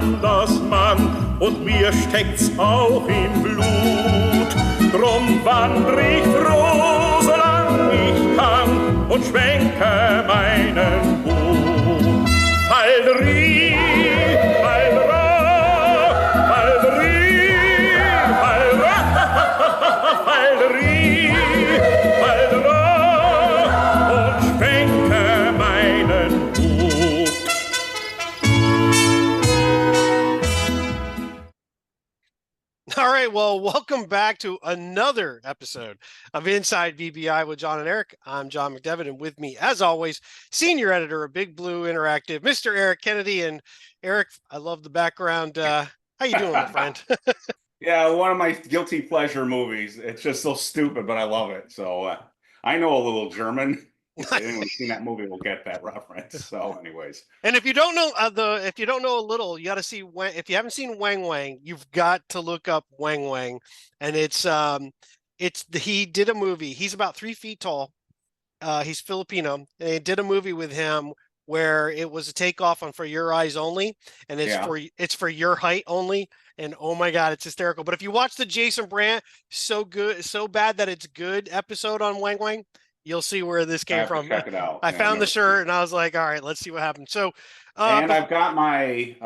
anders, Mann, und mir steckt's auch im Blut. Drum wandr ich froh, solang ich kann, und schwenke meinen Hut. Falderie, Faldra, Falderie, Faldra, Falderie, Faldra, und schwenke meinen Hut. All right, well, welcome back to another episode of Inside BBI with John and Eric. I'm John McDevitt, and with me, as always, senior editor of Big Blue Interactive, Mr. Eric Kennedy. And Eric, I love the background. How you doing, my friend? Yeah, one of my guilty pleasure movies. It's just so stupid, but I love it. So I know a little German. If anyone's seen that movie will get that reference. So, anyways, and if you don't know if you don't know a little, you got to see if you haven't seen Wang Wang, you've got to look up Wang Wang, and he did a movie. He's about 3 feet tall. He's Filipino, and they did a movie with him where it was a takeoff on For Your Eyes Only, and it's for your height only. And oh my God, it's hysterical. But if you watch the Jason Brandt so bad that it's good episode on Wang Wang, you'll see where this came from. Check it out. I found the shirt and I was like, all right, let's see what happens. So, and I've got my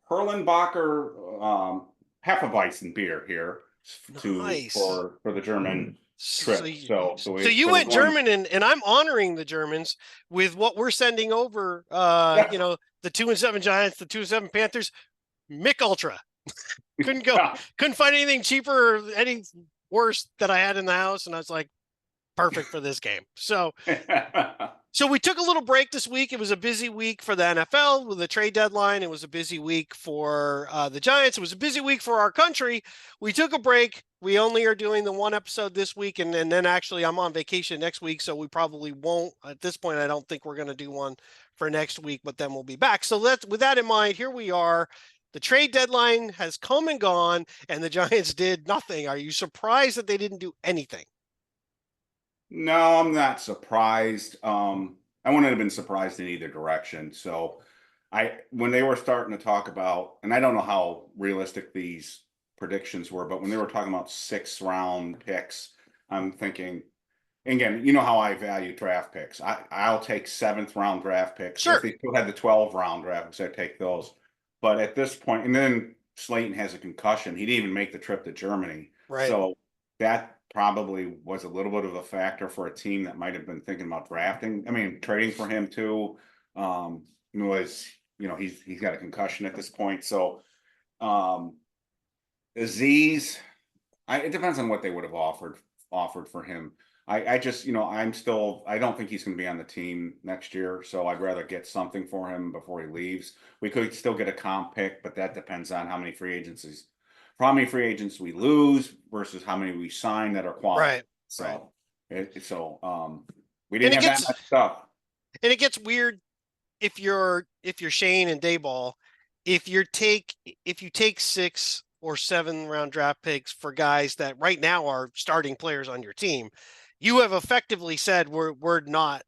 Perlenbacher Hefeweizen beer here for the German trip. So you went German, and I'm honoring the Germans with what we're sending over. You know, the 2-7 Giants, the 2-7 Panthers, Mick Ultra. Couldn't find anything cheaper or any worse that I had in the house, and I was like, perfect for this game. So we took a little break this week. It was a busy week for the NFL with the trade deadline. It was a busy week for the Giants. It was a busy week for our country. We took a break. We only are doing the one episode this week, and then actually I'm on vacation next week, so we probably won't. At this point, I don't think we're going to do one for next week, but then we'll be back. So with that in mind, here we are. The trade deadline has come and gone, and the Giants did nothing. Are you surprised that they didn't do anything? No, I'm not surprised. I wouldn't have been surprised in either direction. So when they were starting to talk about, and I don't know how realistic these predictions were, but when they were talking about 6th-round picks, I'm thinking, again, you know how I value draft picks. I'll take 7th-round draft picks. Sure. If they still had the 12th-round draft picks, I'd take those. But at this point, and then Slayton has a concussion. He didn't even make the trip to Germany. Right. So that probably was a little bit of a factor for a team that might have been thinking about trading for him too. He's got a concussion at this point. So Aziz, it depends on what they would have offered for him. I don't think he's going to be on the team next year. So I'd rather get something for him before he leaves. We could still get a comp pick, but that depends on how many free agents we lose versus how many we sign that are quality. Right. We didn't have that much stuff. And it gets weird if you're Schoen and Daboll, if you take 6 or 7 round draft picks for guys that right now are starting players on your team, you have effectively said we're not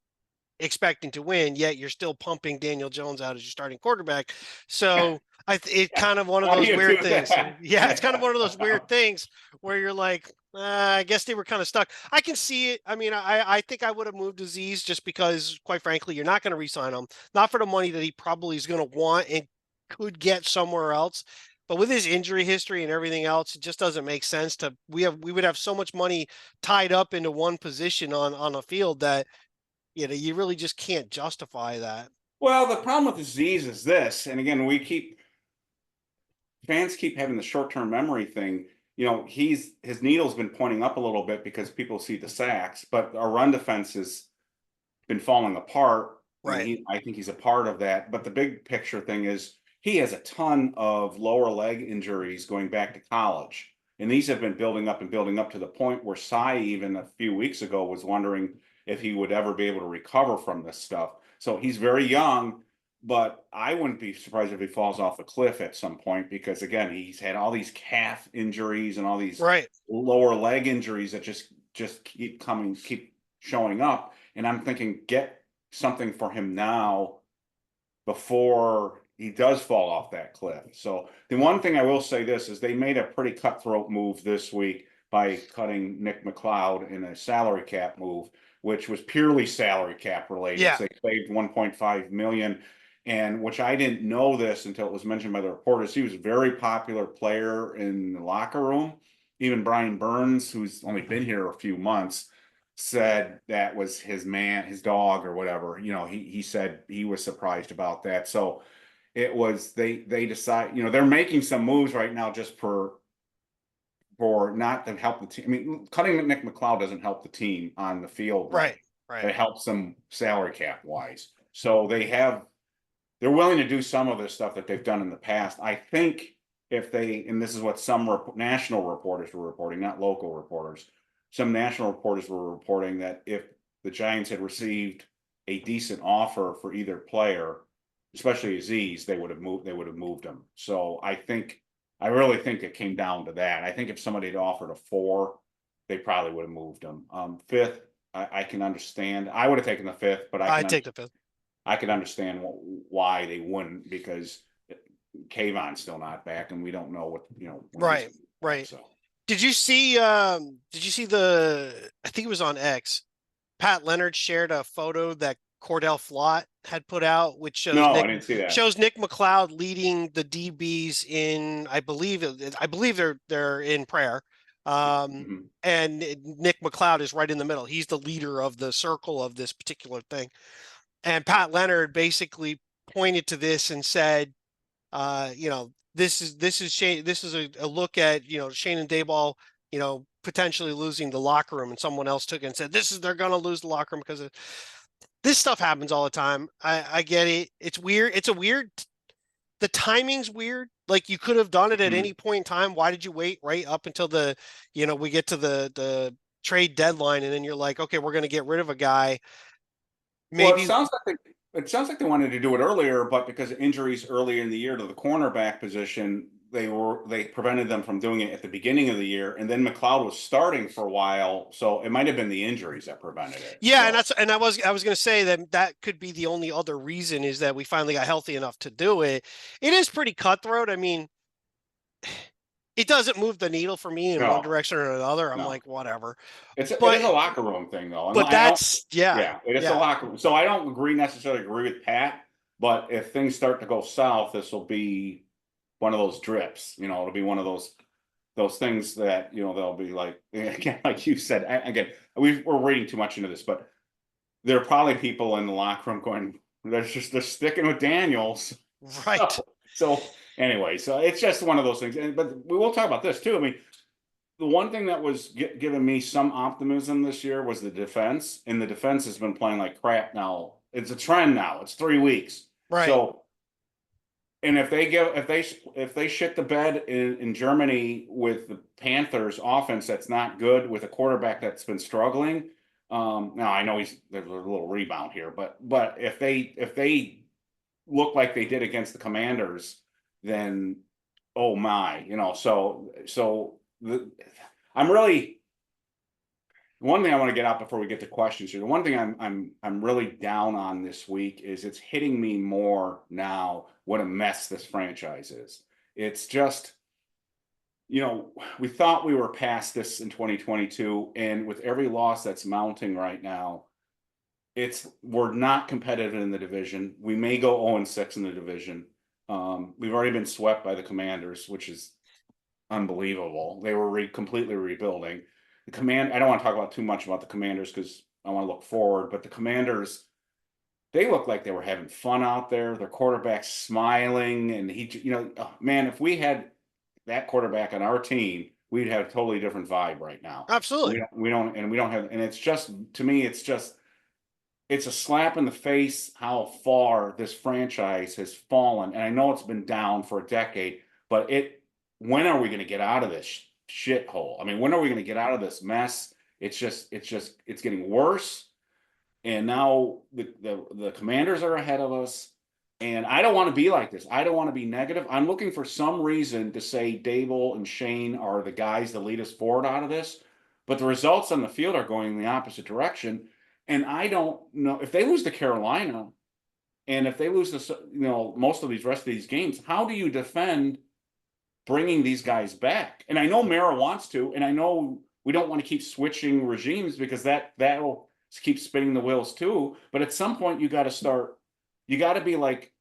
expecting to win, yet you're still pumping Daniel Jones out as your starting quarterback. So it's kind of one of those weird things. Yeah, it's kind of one of those weird things where you're like, I guess they were kind of stuck. I can see it. I mean, I think I would have moved Aziz just because, quite frankly, you're not going to re-sign him, not for the money that he probably is going to want and could get somewhere else. But with his injury history and everything else, it just doesn't make sense we would have so much money tied up into one position on a field that, you really just can't justify that. Well, the problem with Aziz is this, and again, fans keep having the short-term memory thing. His needle's been pointing up a little bit because people see the sacks, but our run defense has been falling apart. Right. I think he's a part of that. But the big picture thing is he has a ton of lower leg injuries going back to college. And these have been building up to the point where Cy even a few weeks ago was wondering if he would ever be able to recover from this stuff. So he's very young, but I wouldn't be surprised if he falls off a cliff at some point because, again, he's had all these calf injuries and all these lower leg injuries that just keep showing up. And I'm thinking, get something for him now before he does fall off that cliff. So the one thing I will say this is they made a pretty cutthroat move this week by cutting Nick McLeod in a salary cap move, which was purely salary cap related. Yeah. They saved 1.5 million. And which I didn't know this until it was mentioned by the reporters. He was a very popular player in the locker room. Even Brian Burns, who's only been here a few months, said that was his man, his dog or whatever. You know, he said he was surprised about that. So it was they decide, you know, they're making some moves right now just for not to help the team. I mean, cutting Nick McLeod doesn't help the team on the field. Right. Right. It helps them salary cap wise. So they're willing to do some of this stuff that they've done in the past. I think if they, and this is what some national reporters were reporting, not local reporters, some national reporters were reporting that if the Giants had received a decent offer for either player, especially Aziz, they would have moved him. So I really think it came down to that. I think if somebody had offered a 4, they probably would have moved him. 5th, I can understand. I would have taken the 5th, but I'd take the 5th. I can understand why they wouldn't, because Kayvon's still not back, and we don't know what, you know. Right. So did you see I think it was on X, Pat Leonard shared a photo that Cordell Flott had put out, which shows I didn't see that. Shows Nick McLeod leading the DBs in, I believe they're in prayer. And Nick McLeod is right in the middle. He's the leader of the circle of this particular thing. And Pat Leonard basically pointed to this and said, you know, this is Shane. This is a look at, you know, Schoen and Daboll, you know, potentially losing the locker room. And someone else took it and said, they're going to lose the locker room because of this stuff happens all the time. I get it. It's weird. The timing's weird. Like, you could have done it at any point in time. Why did you wait right up until we get to the trade deadline? And then you're like, okay, we're going to get rid of a guy. Maybe. Well, it sounds like they wanted to do it earlier, but because of injuries early in the year to the cornerback position, they prevented them from doing it at the beginning of the year. And then McLeod was starting for a while, so it might have been the injuries that prevented it. Yeah, so. And I was going to say that could be the only other reason, is that we finally got healthy enough to do it. It is pretty cutthroat. I mean, it doesn't move the needle for me in one direction or another. I'm like, whatever. It is a locker room thing, though. But it is a locker room. So I don't necessarily agree with Pat, but if things start to go south, this will be one of those drips. You know, it'll be one of those things that, you know, they'll be like, again, like you said, again, we're reading too much into this, but there are probably people in the locker room going, they're sticking with Daniels. Right. So anyway, so it's just one of those things. But we will talk about this too. I mean, the one thing that was giving me some optimism this year was the defense, and the defense has been playing like crap now. It's a trend now. It's 3 weeks. Right. So, and if they shit the bed in Germany with the Panthers offense that's not good, with a quarterback that's been struggling. Now I know there's a little rebound here, but if they look like they did against the Commanders, then oh my, you know, I'm really, one thing I want to get out before we get to questions here. The one thing I'm really down on this week is it's hitting me more now what a mess this franchise is. It's just, you know, we thought we were past this in 2022, and with every loss that's mounting right now, we're not competitive in the division. We may go 0-6 in the division. We've already been swept by the Commanders, which is unbelievable. They were completely rebuilding. I don't want to talk about too much about the Commanders because I want to look forward, but the Commanders, they looked like they were having fun out there. Their quarterback's smiling, and man, if we had that quarterback on our team, we'd have a totally different vibe right now. Absolutely. We don't have, and it's just, to me, it's a slap in the face how far this franchise has fallen. And I know it's been down for a decade, but when are we going to get out of this shithole? I mean, when are we going to get out of this mess? It's getting worse. And now the Commanders are ahead of us. And I don't want to be like this. I don't want to be negative. I'm looking for some reason to say Daboll and Shane are the guys that lead us forward out of this. But the results on the field are going in the opposite direction. And I don't know if they lose to Carolina, And if they lose this, most of these rest of these games, how do you defend bringing these guys back? And I know Mara wants to, and I know we don't want to keep switching regimes because that'll keep spinning the wheels too. But at some point, you got to be like,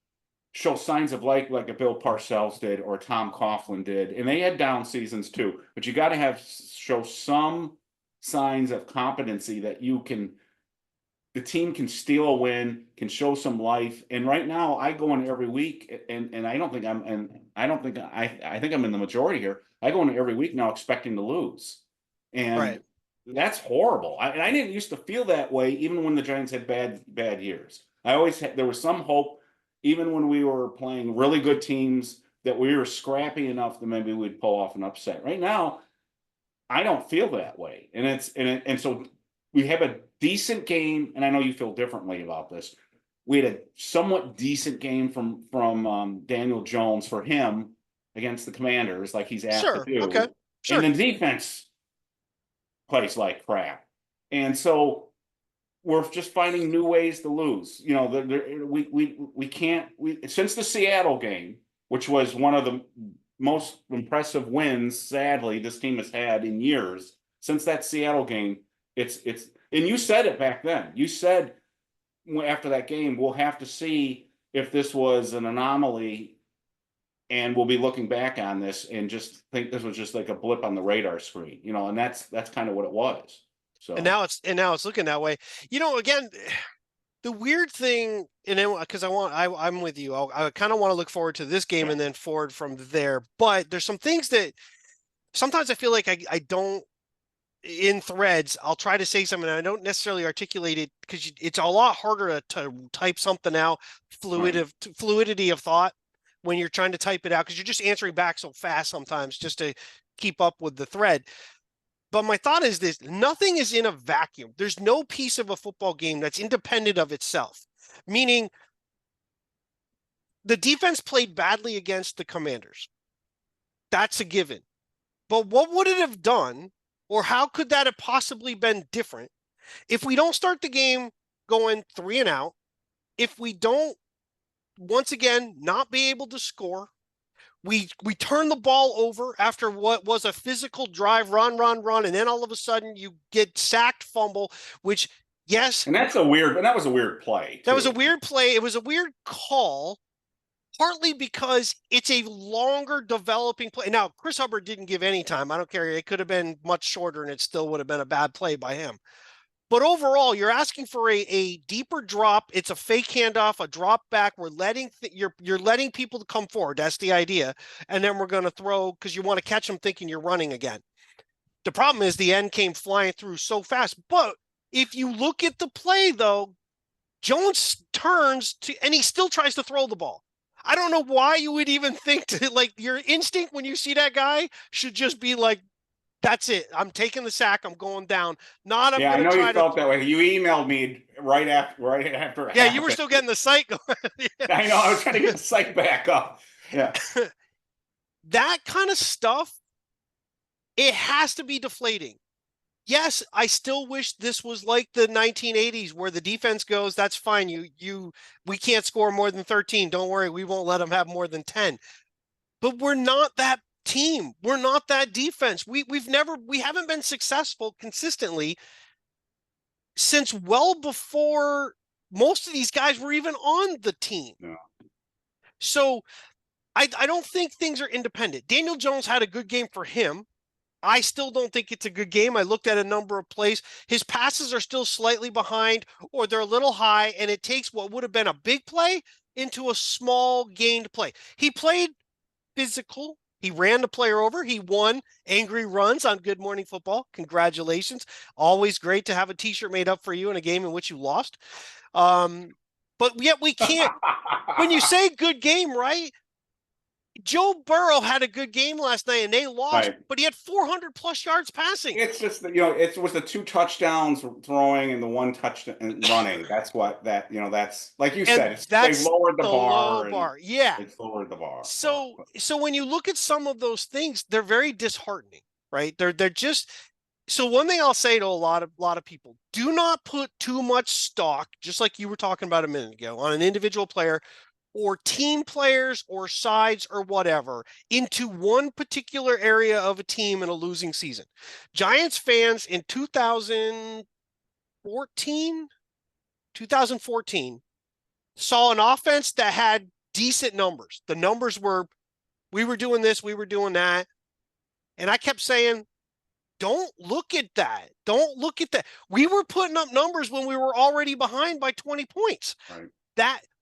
show signs of like a Bill Parcells did or Tom Coughlin did, and they had down seasons too. But you got to show some signs of competency that the team can steal a win, can show some life. And right now, I go in every week, and I don't think I think I'm in the majority here. I go in every week now expecting to lose, and Right. that's horrible. I didn't used to feel that way, even when the Giants had bad years. There was some hope, even when we were playing really good teams, that we were scrappy enough that maybe we'd pull off an upset. Right now, I don't feel that way, and so we have a decent game, and I know you feel differently about this. We had a somewhat decent game from Daniel Jones for him against the Commanders, like he's asked to do. Okay. Sure. And then defense plays like crap, and so we're just finding new ways to lose. We can't since the Seattle game, which was one of the most impressive wins, sadly, this team has had in years. Since that Seattle game, it's and you said it back then. You said after that game, we'll have to see if this was an anomaly, and we'll be looking back on this and just think this was just like a blip on the radar screen, and that's kind of what it was. So And now it's looking that way. Again, the weird thing, and then because I'm with you. I kind of want to look forward to this game and then forward from there. But there's some things that sometimes I feel like I don't. In threads, I'll try to say something and I don't necessarily articulate it because it's a lot harder to type something out, fluidity of thought when you're trying to type it out because you're just answering back so fast sometimes just to keep up with the thread. But my thought is this: nothing is in a vacuum. There's no piece of a football game that's independent of itself, meaning the defense played badly against the Commanders. That's a given. But what would it have done? Or how could that have possibly been different if we don't start the game going 3-and-out, if we don't, once again, not be able to score, we turn the ball over after what was a physical drive, run, and then all of a sudden you get sacked, fumble, which, yes. And that was a weird play. That was a weird play. It was a weird call. Partly because it's a longer developing play. Now, Chris Hubbard didn't give any time. I don't care. It could have been much shorter and it still would have been a bad play by him. But overall, you're asking for a deeper drop. It's a fake handoff, a drop back. We're letting you're letting people come forward. That's the idea. And then we're going to throw because you want to catch them thinking you're running again. The problem is the end came flying through so fast. But if you look at the play, though, Jones turns and he still tries to throw the ball. I don't know why you would even think your instinct when you see that guy should just be like, that's it. I'm taking the sack. I'm going down. I know you felt that way. You emailed me right after. Yeah, you were still getting the site going. I know. I was trying to get the site back up. Yeah. That kind of stuff, it has to be deflating. Yes, I still wish this was like the 1980s where the defense goes, that's fine. We can't score more than 13. Don't worry. We won't let them have more than 10. But we're not that team. We're not that defense. We haven't been successful consistently since well before most of these guys were even on the team. No. So I don't think things are independent. Daniel Jones had a good game for him. I still don't think it's a good game. I looked at a number of plays. His passes are still slightly behind or they're a little high, and it takes what would have been a big play into a small gained play. He played physical. He ran the player over. He won angry runs on Good Morning Football. Congratulations. Always great to have a T-shirt made up for you in a game in which you lost. But yet we can't. When you say good game, right? Joe Burrow had a good game last night and they lost, right, but he had 400 plus yards passing. It's just that, it was the 2 touchdowns throwing and the 1 touchdown running. That's that's like you said, they lowered the bar. Yeah. It's lowered the bar. So when you look at some of those things, they're very disheartening, right? They're just So one thing I'll say to a lot of people, do not put too much stock, just like you were talking about a minute ago, on an individual player or team players or sides or whatever into one particular area of a team in a losing season. Giants fans in 2014 saw an offense that had decent numbers. The numbers were, we were doing this, we were doing that. And I kept saying, don't look at that. Don't look at that. We were putting up numbers when we were already behind by 20 points. Right.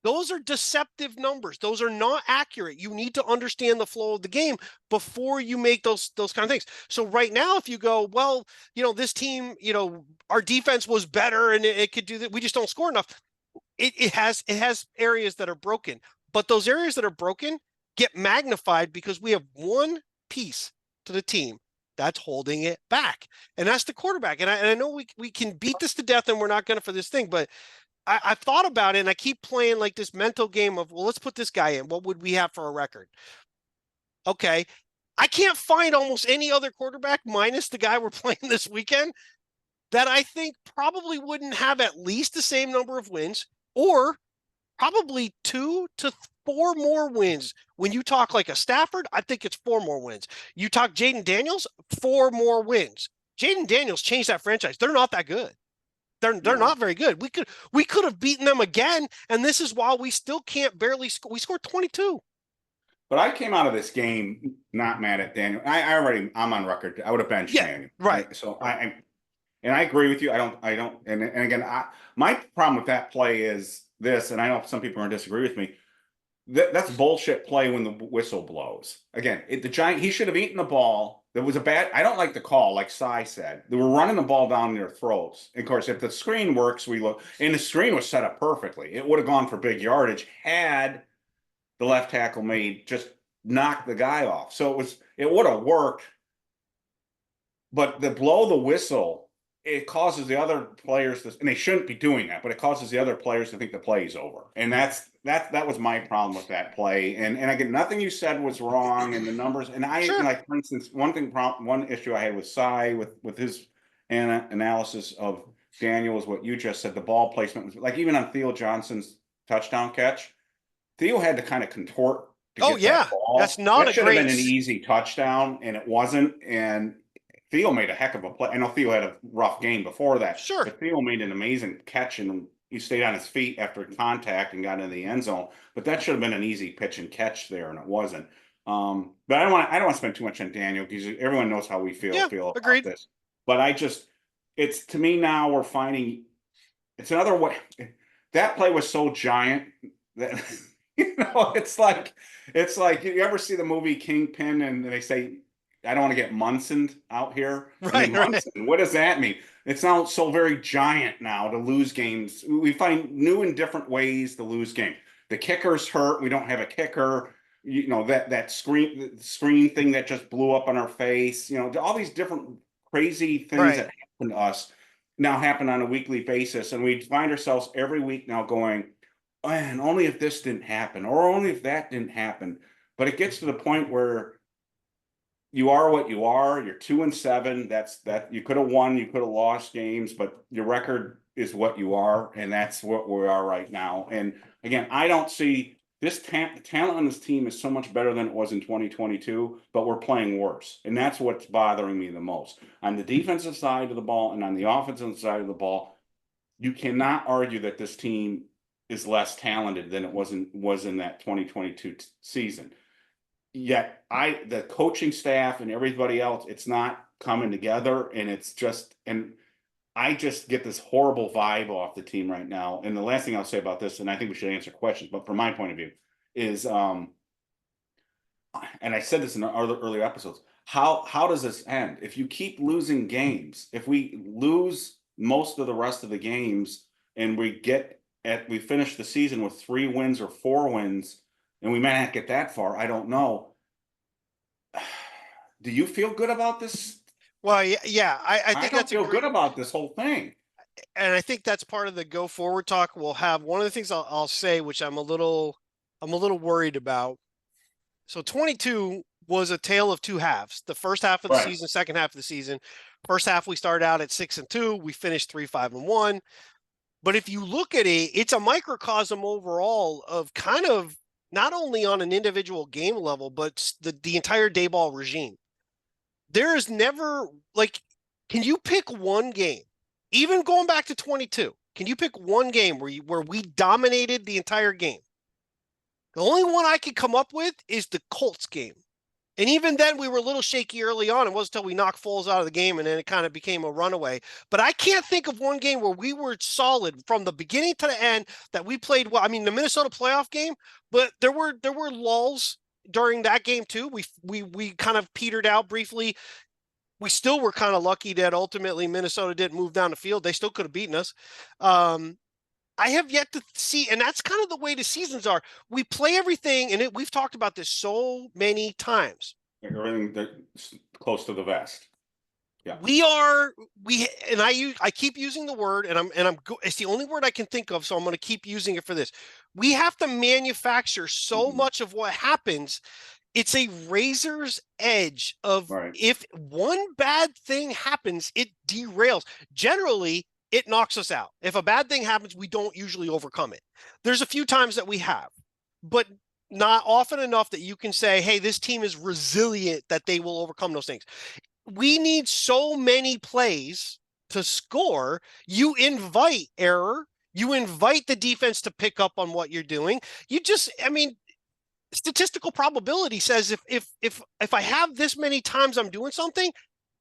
Those are deceptive numbers. Those are not accurate. You need to understand the flow of the game before you make those kind of things. So right now, if you go, well, this team, our defense was better and it could do that. We just don't score enough. It has areas that are broken, but those areas that are broken get magnified because we have one piece to the team that's holding it back. And that's the quarterback. And I know we can beat this to death and we're not going to for this thing, but I've thought about it and I keep playing like this mental game of, well, let's put this guy in. What would we have for a record? Okay. I can't find almost any other quarterback minus the guy we're playing this weekend that I think probably wouldn't have at least the same number of wins or probably 2 to 4 more wins. When you talk like a Stafford, I think it's 4 more wins. You talk Jaden Daniels, 4 more wins. Jaden Daniels changed that franchise. They're not that good. They're not very good. We could have beaten them again, and this is why we still can't barely score. We scored 22. But I came out of this game not mad at Daniel. I'm on record. I would have benched Daniel. Right. So I agree with you. And again, my problem with that play is this, and I know some people are going to disagree with me. That's bullshit play when the whistle blows. Again, the Giant, he should have eaten the ball. There was I don't like the call, like Cy said. They were running the ball down their throats. And of course, if the screen works, and the screen was set up perfectly. It would have gone for big yardage had the left tackle just knocked the guy off. So it would have worked. But the blow the whistle, it causes the other players and they shouldn't be doing that, but it causes the other players to think the play is over. And that was my problem with that play. And again, nothing you said was wrong in the numbers. And like, for instance, one issue I had with Cy with his analysis of Daniel is what you just said. The ball placement was like, even on Theo Johnson's touchdown catch, Theo had to kind of contort to get that ball. That's not that should have been an easy touchdown, and it wasn't. And Theo made a heck of a play. I know Theo had a rough game before that. Sure. But Theo made an amazing catch, and he stayed on his feet after contact and got into the end zone. But that should have been an easy pitch and catch there, and it wasn't. But I don't want to spend too much on Daniel because everyone knows how we feel about this. But it's to me now we're finding it's another way. That play was so giant that it's like you ever see the movie Kingpin and they say, I don't want to get Munsoned out here. Right. What does that mean? It sounds so very giant now to lose games. We find new and different ways to lose games. The kicker's hurt. We don't have a kicker. That screen thing that just blew up on our face. All these different crazy things that happen to us now happen on a weekly basis. And we find ourselves every week now going, oh, and only if this didn't happen, or only if that didn't happen. But it gets to the point where you are what you are. You're 2-7. That's you could have won, you could have lost games, but your record is what you are, and that's what we are right now. And again, I don't see this talent on this team is so much better than it was in 2022, but we're playing worse, and that's what's bothering me the most. On the defensive side of the ball and on the offensive side of the ball, you cannot argue that this team is less talented than it was in that 2022 season. Yet the coaching staff and everybody else, it's not coming together, and I just get this horrible vibe off the team right now. And the last thing I'll say about this, and I think we should answer questions, but from my point of view is, and I said this in earlier episodes, how does this end? If you keep losing games, if we lose most of the rest of the games and we finish the season with 3 wins or 4 wins, and we may not get that far. I don't know. Do you feel good about this? Well, yeah. I think don't feel good about this whole thing. And I think that's part of the go forward talk we'll have. One of the things I'll say, which I'm a little worried about. So 22, was a tale of two halves. The first half of the season, second half of the season. First half, we started out at 6-2. We finished 3-5-1. But if you look at it, it's a microcosm overall of kind of not only on an individual game level, but the entire Daboll regime. There is never, like, can you pick one game, even going back to 22? Can you pick one game where we dominated the entire game? The only one I could come up with is the Colts game. And even then, we were a little shaky early on. It wasn't until we knocked Foles out of the game, and then it kind of became a runaway. But I can't think of one game where we were solid from the beginning to the end, that we played well. I mean, the Minnesota playoff game, but there were lulls during that game too. We kind of petered out briefly. We still were kind of lucky that ultimately Minnesota didn't move down the field. They still could have beaten us. I have yet to see, and that's kind of the way the seasons are. We play everything, and we've talked about this so many times. Everything that's close to the vest. Yeah. I keep using the word, it's the only word I can think of, so I'm going to keep using it for this. We have to manufacture so much of what happens. It's a razor's edge of if one bad thing happens, it derails. Generally, it knocks us out. If a bad thing happens, we don't usually overcome it. There's a few times that we have, but not often enough that you can say, hey, this team is resilient, that they will overcome those things. We need so many plays to score. You invite error. You invite the defense to pick up on what you're doing. Statistical probability says if I have this many times I'm doing something,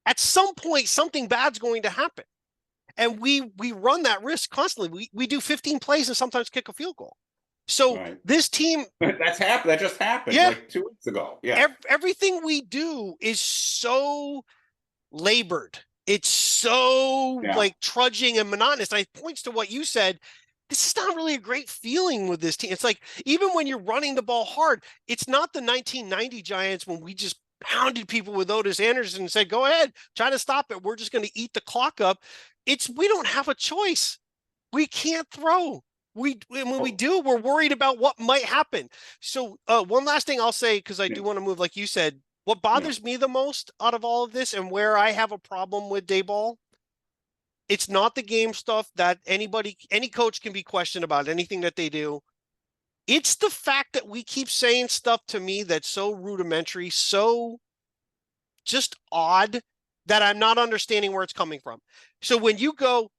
at some point something bad's going to happen. And we run that risk constantly. We do 15 plays and sometimes kick a field goal. So this team, that's happened. That just happened like 2 weeks ago. Yeah. Everything we do is so labored. It's so like trudging and monotonous. And it points to what you said. This is not really a great feeling with this team. It's like, even when you're running the ball hard, it's not the 1990 Giants when we just pounded people with Otis Anderson and said, go ahead, try to stop it. We're just going to eat the clock up. We don't have a choice. We can't throw. When we do, we're worried about what might happen. So one last thing I'll say, because I do want to move, like you said, what bothers me the most out of all of this, and where I have a problem with Daboll, it's not the game stuff that any coach can be questioned about anything that they do. It's the fact that we keep saying stuff to me that's so rudimentary, so just odd, that I'm not understanding where it's coming from. So when you go,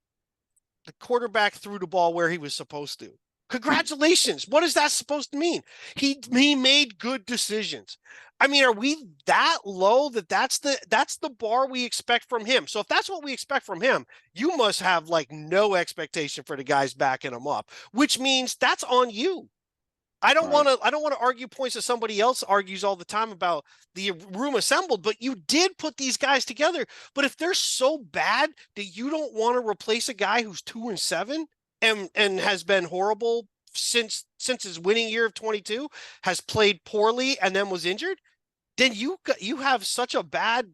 the quarterback threw the ball where he was supposed to. Congratulations. What is that supposed to mean? He made good decisions. I mean, are we that low that's the bar we expect from him? So if that's what we expect from him, you must have like no expectation for the guys backing him up, which means that's on you. I don't want to argue points that somebody else argues all the time about the room assembled, but you did put these guys together. But if they're so bad that you don't want to replace a guy who's 2-7 and has been horrible since his winning year of 22, has played poorly and then was injured, then you have such a bad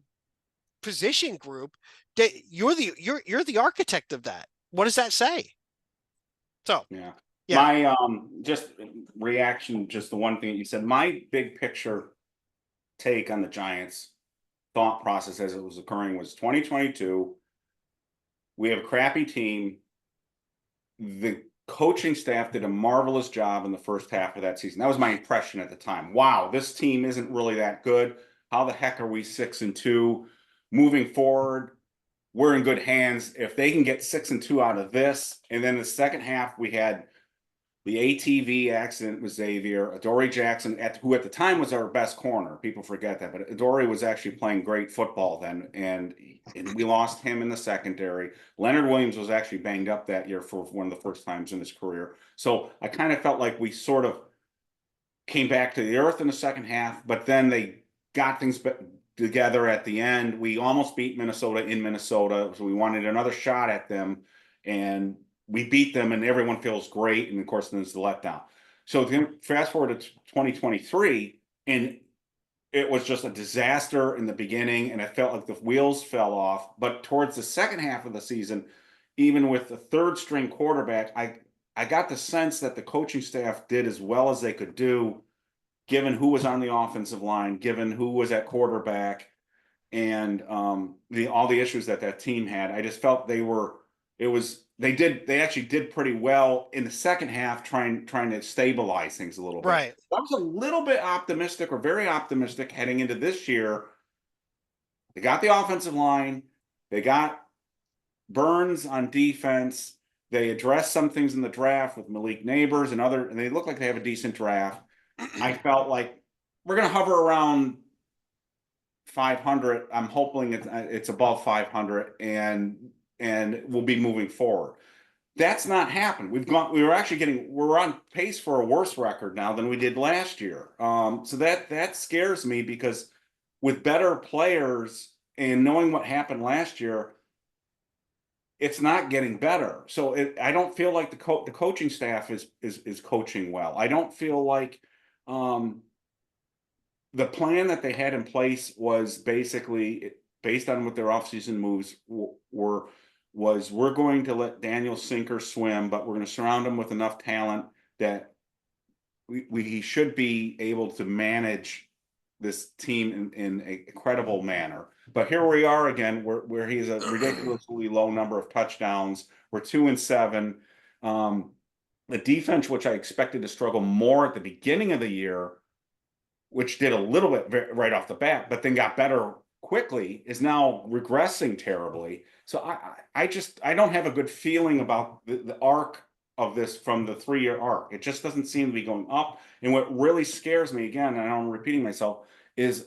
position group that you're the architect of that. What does that say? So yeah. My just reaction, just the one thing that you said, my big picture take on the Giants thought process as it was occurring was 2022. We have a crappy team. The coaching staff did a marvelous job in the first half of that season. That was my impression at the time. Wow, this team isn't really that good. How the heck are we 6-2? Moving forward, we're in good hands. If they can get 6-2 out of this, and then the second half we had the ATV accident with Xavier, Adoree Jackson, who at the time was our best corner. People forget that, but Adoree was actually playing great football then, and we lost him in the secondary. Leonard Williams was actually banged up that year for one of the first times in his career. So I kind of felt like we sort of came back to the earth in the second half, but then they got things together at the end. We almost beat Minnesota in Minnesota, so we wanted another shot at them, and we beat them, and everyone feels great. And of course, then there's the letdown. So then fast forward to 2023, and it was just a disaster in the beginning, and it felt like the wheels fell off. But towards the second half of the season, even with the third string quarterback, I got the sense that the coaching staff did as well as they could do given who was on the offensive line, given who was at quarterback, and all the issues that team had. I just felt they actually did pretty well in the second half, trying to stabilize things a little bit. Right. I was a little bit optimistic, or very optimistic, heading into this year. They got the offensive line, they got Burns on defense, they addressed some things in the draft with Malik Neighbors and they look like they have a decent draft. I felt like we're going to hover around 500. I'm hoping it's above 500, and we'll be moving forward. That's not happened. We're on pace for a worse record now than we did last year. So that scares me, because with better players and knowing what happened last year, it's not getting better. So I don't feel like the coaching staff is coaching well. I don't feel like the plan that they had in place was basically based on what their offseason moves were. We're going to let Daniel sink or swim, but we're going to surround him with enough talent that he should be able to manage this team in a credible manner. But here we are again, where he has a ridiculously low number of touchdowns. We're 2-7. The defense, which I expected to struggle more at the beginning of the year, which did a little bit right off the bat, but then got better quickly, is now regressing terribly. So I don't have a good feeling about the arc of this from the 3-year arc. It just doesn't seem to be going up. And what really scares me, again, and I'm repeating myself, is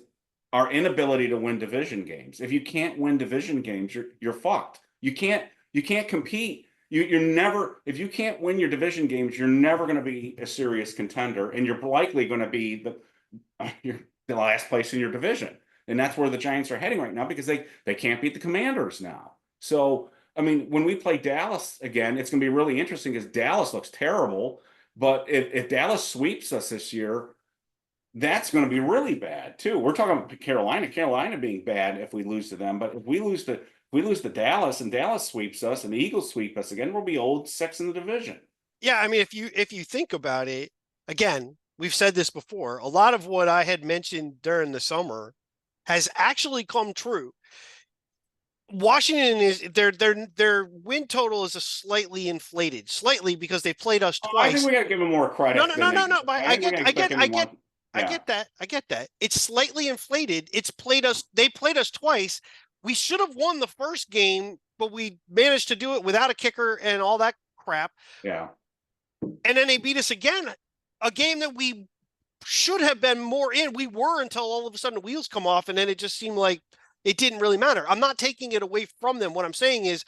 our inability to win division games. If you can't win division games, you're fucked. You can't compete. You're never, if you can't win your division games, you're never going to be a serious contender, and you're likely going to be the last place in your division. And that's where the Giants are heading right now, because they can't beat the Commanders now. So, I mean, when we play Dallas again, it's going to be really interesting, because Dallas looks terrible. But if Dallas sweeps us this year, that's going to be really bad too. We're talking about Carolina being bad if we lose to them. But if we lose to Dallas, and Dallas sweeps us, and the Eagles sweep us again, we'll be old 6 in the division. Yeah, I mean, if you think about it, again, we've said this before. A lot of what I had mentioned during the summer has actually come true. Washington is their win total is slightly inflated, because they played us twice. I think we got to give them more credit. No. But I get that. It's slightly inflated. They played us twice. We should have won the first game, but we managed to do it without a kicker and all that crap. Yeah. And then they beat us again, a game that we should have been more in. We were, until all of a sudden the wheels come off, and then it just seemed like it didn't really matter. I'm not taking it away from them. What I'm saying is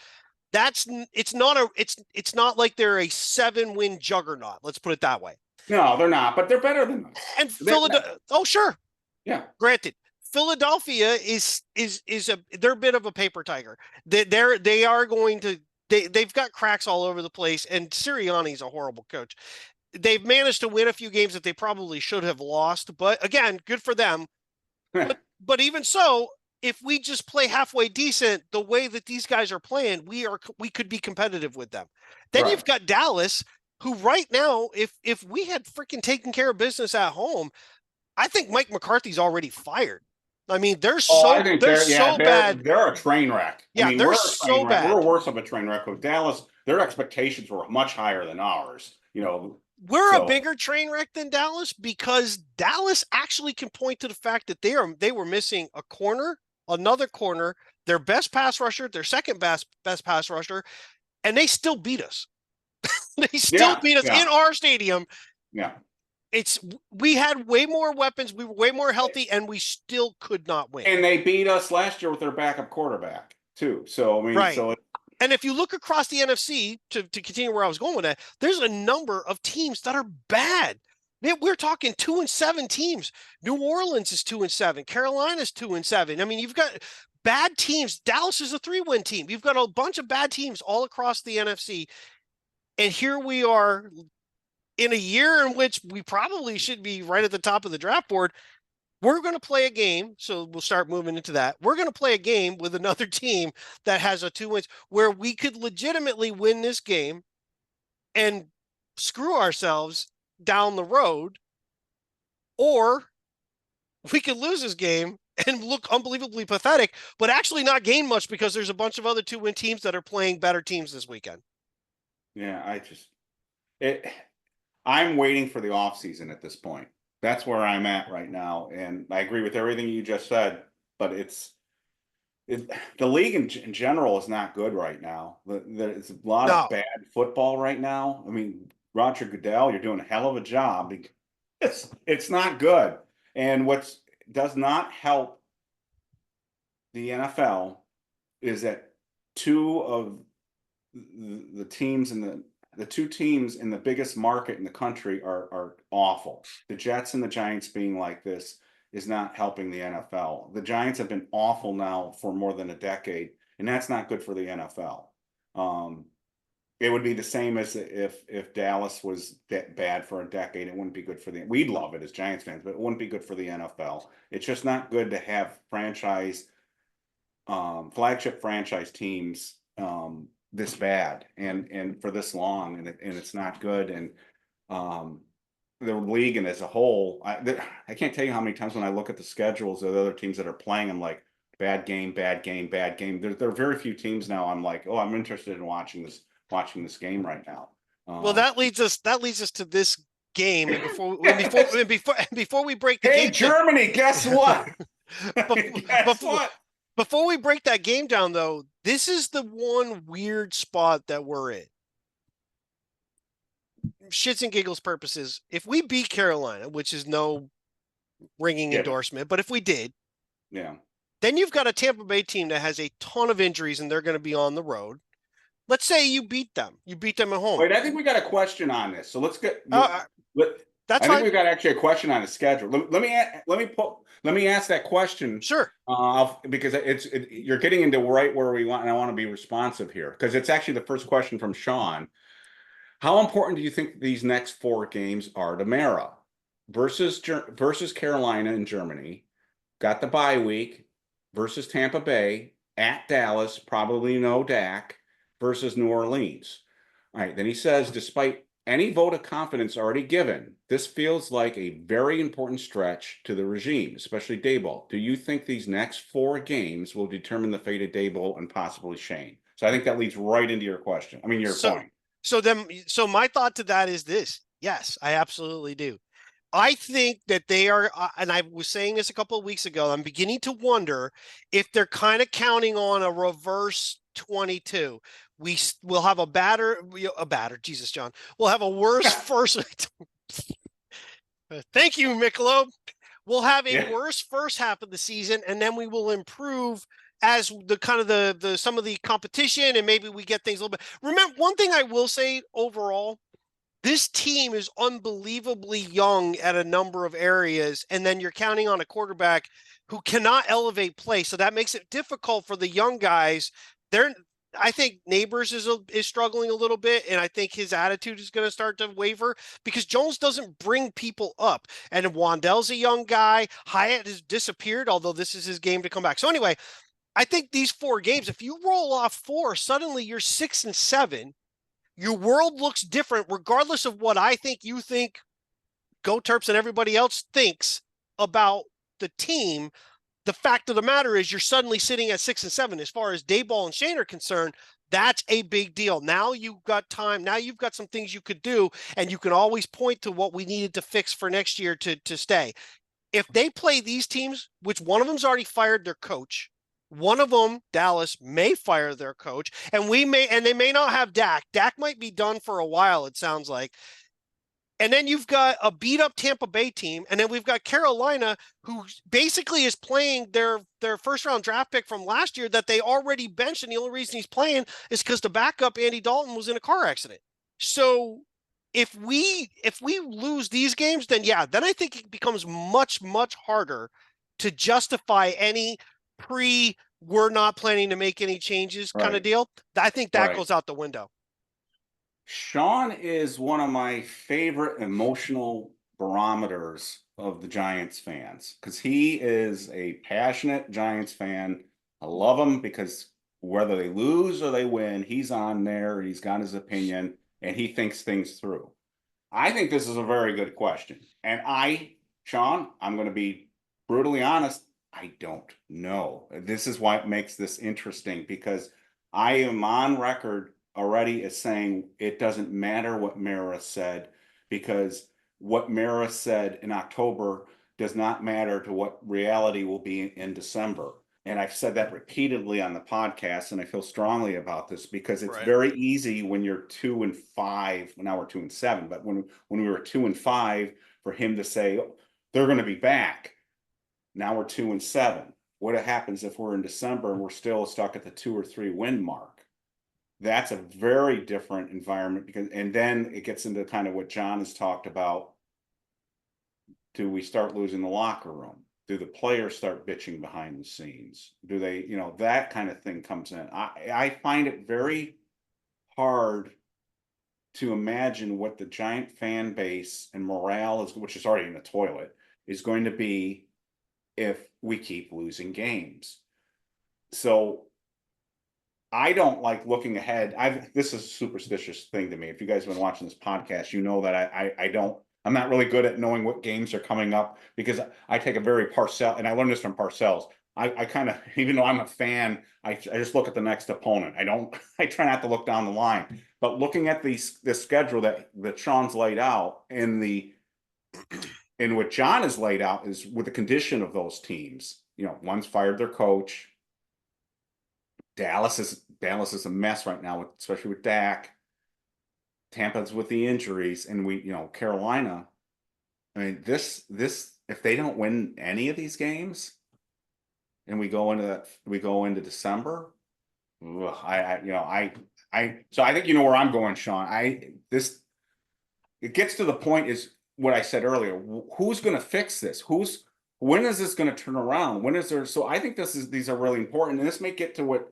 it's not like they're a 7-win juggernaut. Let's put it that way. No, they're not, but they're better than us. And Philadelphia. Oh, sure. Yeah. Granted, Philadelphia they're a bit of a paper tiger. They've got cracks all over the place, and Sirianni's a horrible coach. They've managed to win a few games that they probably should have lost, but again, good for them. But even so, if we just play halfway decent, the way that these guys are playing, we could be competitive with them. Then You've got Dallas, who right now, if we had freaking taken care of business at home, I think Mike McCarthy's already fired. I mean, they're so bad. They're a train wreck. Yeah, they're so bad. We're worse of a train wreck with Dallas. Their expectations were much higher than ours. We're a bigger train wreck than Dallas, because Dallas actually can point to the fact that they were missing a corner, another corner, their best pass rusher, their second best pass rusher, and they still beat us. They still beat us in our stadium. Yeah. We had way more weapons, we were way more healthy, and we still could not win. And they beat us last year with their backup quarterback too. So I mean, right. And if you look across the NFC, to continue where I was going with that, there's a number of teams that are bad. Man, we're talking 2-7 teams. New Orleans is 2-7. Carolina's 2-7. I mean, you've got bad teams. Dallas is a 3-win team. You've got a bunch of bad teams all across the NFC. And here we are in a year in which we probably should be right at the top of the draft board. We're going to play a game, so we'll start moving into that. We're going to play a game with another team that has a 2 wins, where we could legitimately win this game and screw ourselves down the road or we could lose this game and look unbelievably pathetic, but actually not gain much because there's a bunch of other 2-win teams that are playing better teams this weekend. Yeah, I'm waiting for the offseason at this point. That's where I'm at right now. And I agree with everything you just said, but the league in general is not good right now. There's a lot of bad football right now. I mean, Roger Goodell, you're doing a hell of a job because it's not good. And what does not help the NFL is that two of the teams in the two teams in the biggest market in the country are awful. The Jets and the Giants being like this is not helping the NFL. The Giants have been awful now for more than a decade, and that's not good for the NFL. It would be the same as if Dallas was that bad for a decade. It wouldn't be good for we'd love it as Giants fans, but it wouldn't be good for the NFL. It's just not good to have flagship franchise teams this bad and for this long, and it's not good. And the league and as a whole, I can't tell you how many times when I look at the schedules of the other teams that are playing, I'm like, bad game, bad game, bad game. There are very few teams now I'm like, oh, I'm interested in watching this game right now. Well, that leads us to this game, and before we break the game. Hey, Germany, guess what? Guess what? Before we break that game down, though, this is the one weird spot that we're in. Shits and giggles purposes, if we beat Carolina, which is no ringing endorsement, but if we did, then you've got a Tampa Bay team that has a ton of injuries and they're going to be on the road. Let's say you beat them. You beat them at home. Wait, I think we got a question on this. So let's get. I think we've got actually a question on the schedule. Let me ask that question. Sure. Because you're getting into right where we want, and I want to be responsive here because it's actually the first question from Sean. How important do you think these next 4 games are to Mara versus Carolina and Germany? Got the bye week versus Tampa Bay at Dallas, probably no Dak versus New Orleans. All right. Then he says, despite any vote of confidence already given, this feels like a very important stretch to the regime, especially Daboll. Do you think these next 4 games will determine the fate of Daboll and possibly Schoen? So I think that leads right into your question. I mean, your point. So my thought to that is this. Yes, I absolutely do. I think that they are, and I was saying this a couple of weeks ago, I'm beginning to wonder if they're kind of counting on a reverse 22. We'll have a batter, Jesus, John. We'll have a worse first. Thank you, Michelob. We'll have a worse first half of the season, and then we will improve as the kind of the some of the competition, and maybe we get things a little bit. Remember, one thing I will say overall, this team is unbelievably young at a number of areas, and then you're counting on a quarterback who cannot elevate play, so that makes it difficult for the young guys. I think Neighbors is struggling a little bit, and I think his attitude is going to start to waver because Jones doesn't bring people up. And Wan'Dell's a young guy. Hyatt has disappeared, although this is his game to come back. So anyway, I think these 4 games, if you roll off 4, suddenly you're 6-7. Your world looks different, regardless of what I think you think, Go Terps, and everybody else thinks about the team. The fact of the matter is you're suddenly sitting at 6-7. As far as Daboll and Schoen are concerned, that's a big deal. Now you've got time. Now you've got some things you could do, and you can always point to what we needed to fix for next year to stay. If they play these teams, which one of them's already fired their coach, one of them, Dallas, may fire their coach, and they may not have Dak. Dak might be done for a while, it sounds like. And then you've got a beat-up Tampa Bay team, and then we've got Carolina, who basically is playing their first-round draft pick from last year that they already benched, and the only reason he's playing is because the backup, Andy Dalton, was in a car accident. So if we lose these games, then I think it becomes much, much harder to justify any we're not planning to make any changes kind of deal. I think that goes out the window. Sean is one of my favorite emotional barometers of the Giants fans because he is a passionate Giants fan. I love him because whether they lose or they win, he's on there, he's got his opinion, and he thinks things through. I think this is a very good question. And I Sean, I'm going to be brutally honest. I don't know. This is why it makes this interesting, because I am on record already as saying it doesn't matter what Mara said, because what Mara said in October does not matter to what reality will be in December. And I've said that repeatedly on the podcast, and I feel strongly about this because it's Right. very easy when you're 2-5. Now we're 2-7, but when we were 2-5, for him to say, oh, they're going to be back. Now we're 2-7. What happens if we're in December and we're still stuck at the 2 or 3 win mark? That's a very different environment, because, and then it gets into kind of what John has talked about. Do we start losing the locker room? Do the players start bitching behind the scenes? Do they, that kind of thing comes in. I find it very hard to imagine what the Giant fan base and morale is, which is already in the toilet, is going to be if we keep losing games. So I don't like looking ahead. This is a superstitious thing to me. If you guys have been watching this podcast, you know that I'm not really good at knowing what games are coming up, because I take a very Parcells, and I learned this from Parcells. I kind of, even though I'm a fan, I just look at the next opponent. I try not to look down the line. But looking at the schedule that Sean's laid out, and what John has laid out, is with the condition of those teams. One's fired their coach. Dallas is a mess right now, especially with Dak. Tampa's with the injuries, and Carolina. I mean, this if they don't win any of these games, and we go into December, so I think you know where I'm going, Sean. It gets to the point, is what I said earlier. Who's going to fix this? When is this going to turn around? When is there? So I think these are really important, and this may get to what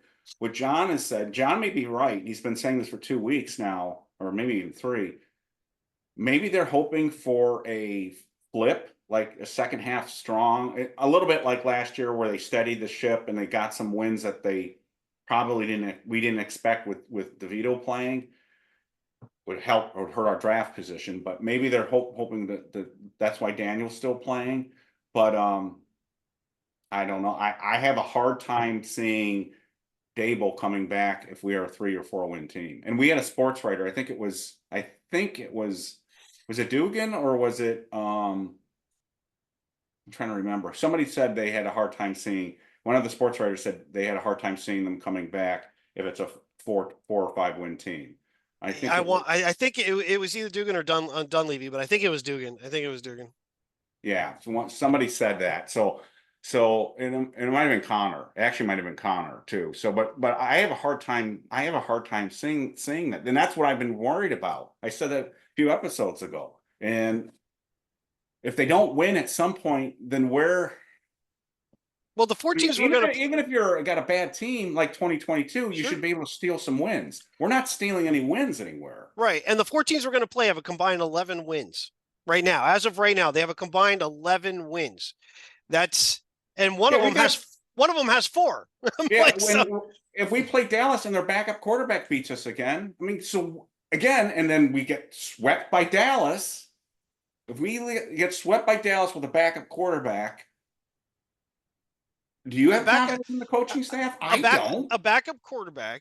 John has said. John may be right. He's been saying this for 2 weeks now, or maybe even 3. Maybe they're hoping for a flip, like a second half strong, a little bit like last year, where they steadied the ship and they got some wins that they probably didn't expect with DeVito playing. Would help or hurt our draft position, but maybe they're hoping that that's why Daniel's still playing. But I don't know. I have a hard time seeing Daboll coming back if we are a 3 or 4 win team. And we had a sports writer. I think it was it Dugan, or was it I'm trying to remember. Somebody said they had a hard time seeing, one of the sports writers said they had a hard time seeing them coming back if it's a 4 or 5 win team. I think it was either Dugan or Dunleavy, but I think it was Dugan. Yeah, somebody said that. So and it might have been Connor. It actually might have been Connor too. So, but I have a hard time. Seeing that, and that's what I've been worried about. I said that a few episodes ago. And if they don't win at some point, then where? Well, the 4 teams even if you're got a bad team like 2022, you should be able to steal some wins. We're not stealing any wins anywhere. Right, and the 4 teams we're going to play have a combined 11 wins right now. As of right now, they have a combined 11 wins. And one of them has 4. Yeah, if we play Dallas and their backup quarterback beats us again, I mean, so again, and then we get swept by Dallas. If we get swept by Dallas with a backup quarterback, do you have confidence in the coaching staff? I don't. A backup quarterback,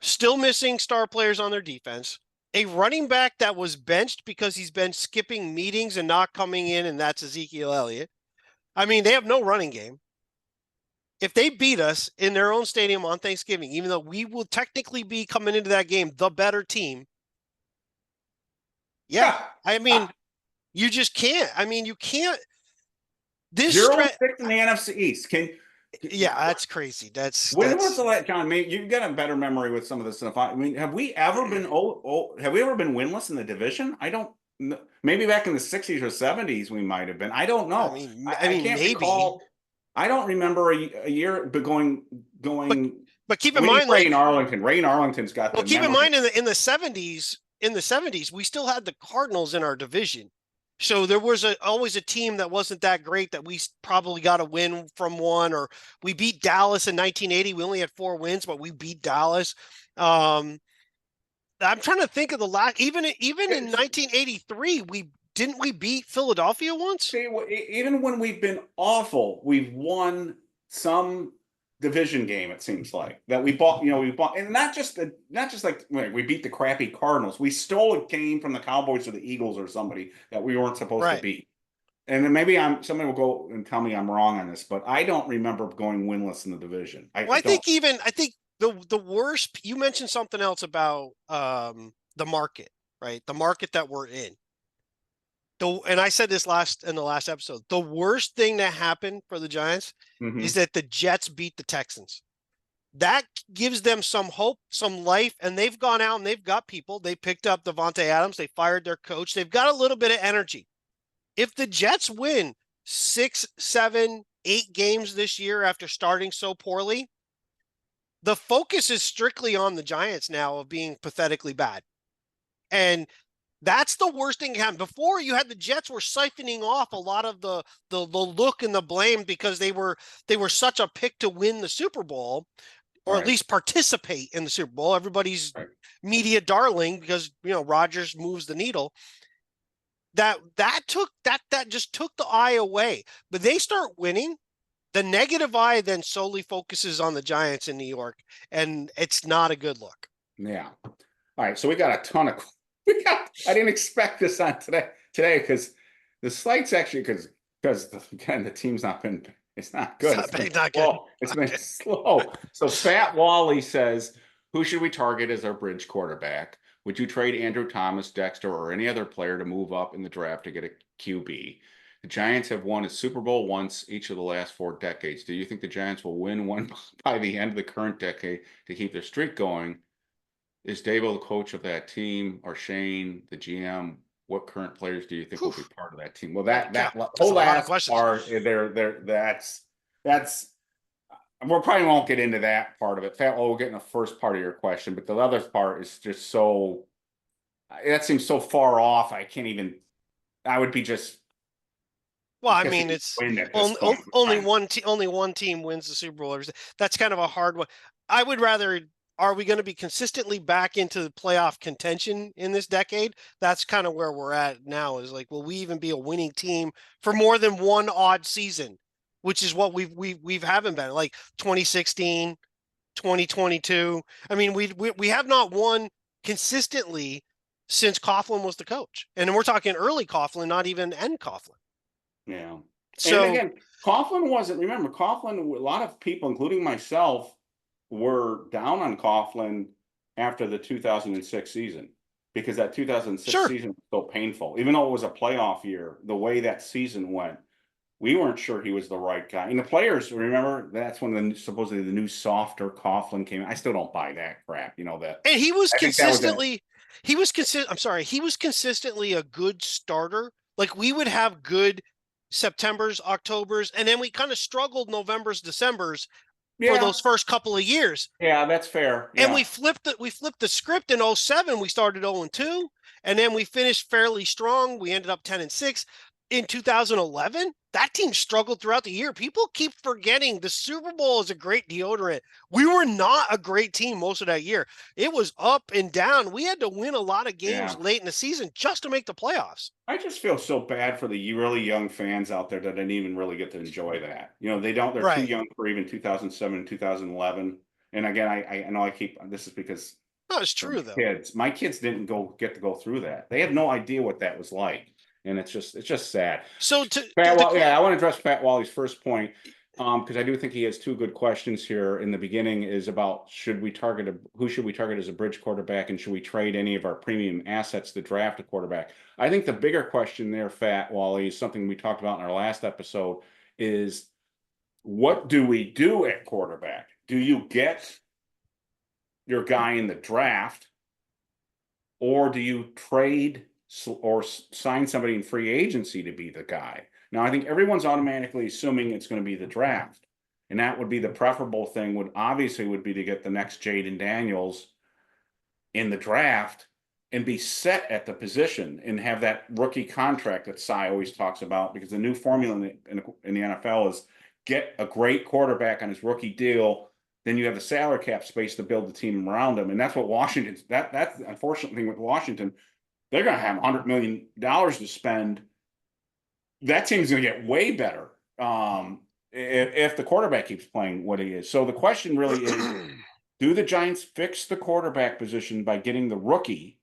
still missing star players on their defense, a running back that was benched because he's been skipping meetings and not coming in, and that's Ezekiel Elliott. I mean, they have no running game. If they beat us in their own stadium on Thanksgiving, even though we will technically be coming into that game the better team, I mean, you just can't. I mean, you can't. 0-6 in the NFC East. That's crazy. When was the last, John? Maybe you've got a better memory with some of this stuff. I mean, have we ever been winless in the division? I don't. Maybe back in the 60s or 70s we might have been. I don't know. I mean, can't maybe. Recall. I don't remember a year, but going. But keep in mind, Ray Arlington's got. Well, keep in mind in the 70s, we still had the Cardinals in our division. So there was always a team that wasn't that great that we probably got a win from one, or we beat Dallas in 1980. We only had 4 wins, but we beat Dallas. I'm trying to think of the last, even in 1983, didn't we beat Philadelphia once? See, even when we've been awful, we've won some division game. It seems like that we bought, and not just like we beat the crappy Cardinals. We stole a game from the Cowboys or the Eagles or somebody that we weren't supposed to Right. beat. And then maybe somebody will go and tell me I'm wrong on this, but I don't remember going winless in the division. I think the worst, you mentioned something else about the market, right? The market that we're in. And I said this in the last episode, the worst thing that happened for the Giants is that the Jets beat the Texans. That gives them some hope, some life, and they've gone out and they've got people. They picked up Devontae Adams. They fired their coach. They've got a little bit of energy. If the Jets win 6, 7, 8 games this year after starting so poorly, the focus is strictly on the Giants now of being pathetically bad. And that's the worst thing that happened. Before, you had the Jets were siphoning off a lot of the look and the blame because they were such a pick to win the Super Bowl, or at least participate in the Super Bowl. Everybody's media darling because Rodgers moves the needle. That just took the eye away. But they start winning, the negative eye then solely focuses on the Giants in New York, and it's not a good look. Yeah. All right. So we got a ton of. I didn't expect this on today because the slights actually because again the team's not been. It's not good. It's been slow. So Fat Wally says, "Who should we target as our bridge quarterback? Would you trade Andrew Thomas, Dexter, or any other player to move up in the draft to get a QB? The Giants have won a Super Bowl once each of the last 4 decades. Do you think the Giants will win one by the end of the current decade to keep their streak going? Is Daboll the coach of that team, or Shane, the GM? What current players do you think will be part of that team?" Well, that whole last part that's we probably won't get into that part of it. We'll get in the first part of your question, but the other part is just that seems so far off. I would be just. Well, I mean, it's only one team wins the Super Bowl. That's kind of a hard one. I would rather. Are we going to be consistently back into the playoff contention in this decade? That's kind of where we're at now, is like, will we even be a winning team for more than one odd season, which is what we haven't been, like 2016, 2022. I mean, we have not won consistently since Coughlin was the coach. And we're talking early Coughlin, not even end Coughlin. Yeah. So and again, Coughlin wasn't, remember, Coughlin, a lot of people, including myself, were down on Coughlin after the 2006 season because that 2006 season was so painful. Even though it was a playoff year, the way that season went, we weren't sure he was the right guy. And the players, remember, that's when supposedly the new softer Coughlin came in. I still don't buy that crap, that. And he was consistently a good starter. Like, we would have good Septembers, Octobers, and then we kind of struggled Novembers, Decembers for those first couple of years. Yeah, that's fair. And we flipped the script in 2007. We started 0-2, and then we finished fairly strong. We ended up 10-6. In 2011, that team struggled throughout the year. People keep forgetting the Super Bowl is a great deodorant. We were not a great team most of that year. It was up and down. We had to win a lot of games late in the season just to make the playoffs. I just feel so bad for the really young fans out there that didn't even really get to enjoy that. They're too young for even 2007 and 2011. And again, I know this is because it's true though. My kids didn't get to go through that. They have no idea what that was like. And it's just sad. So I want to address Fat Wally's first point, because I do think he has 2 good questions here. In the beginning is about who should we target as a bridge quarterback, and should we trade any of our premium assets to draft a quarterback? I think the bigger question there, Fat Wally, is something we talked about in our last episode, is what do we do at quarterback? Do you get your guy in the draft, or do you trade or sign somebody in free agency to be the guy? Now, I think everyone's automatically assuming it's going to be the draft, and that would be the preferable thing. Would be to get the next Jaden Daniels in the draft and be set at the position and have that rookie contract that Cy always talks about, because the new formula in the NFL is get a great quarterback on his rookie deal, then you have the salary cap space to build the team around him, and that's what Washington's. That's the unfortunate thing with Washington. they're going to have $100 million to spend. That team's going to get way better if the quarterback keeps playing what he is. So the question really is, do the Giants fix the quarterback position by getting the rookie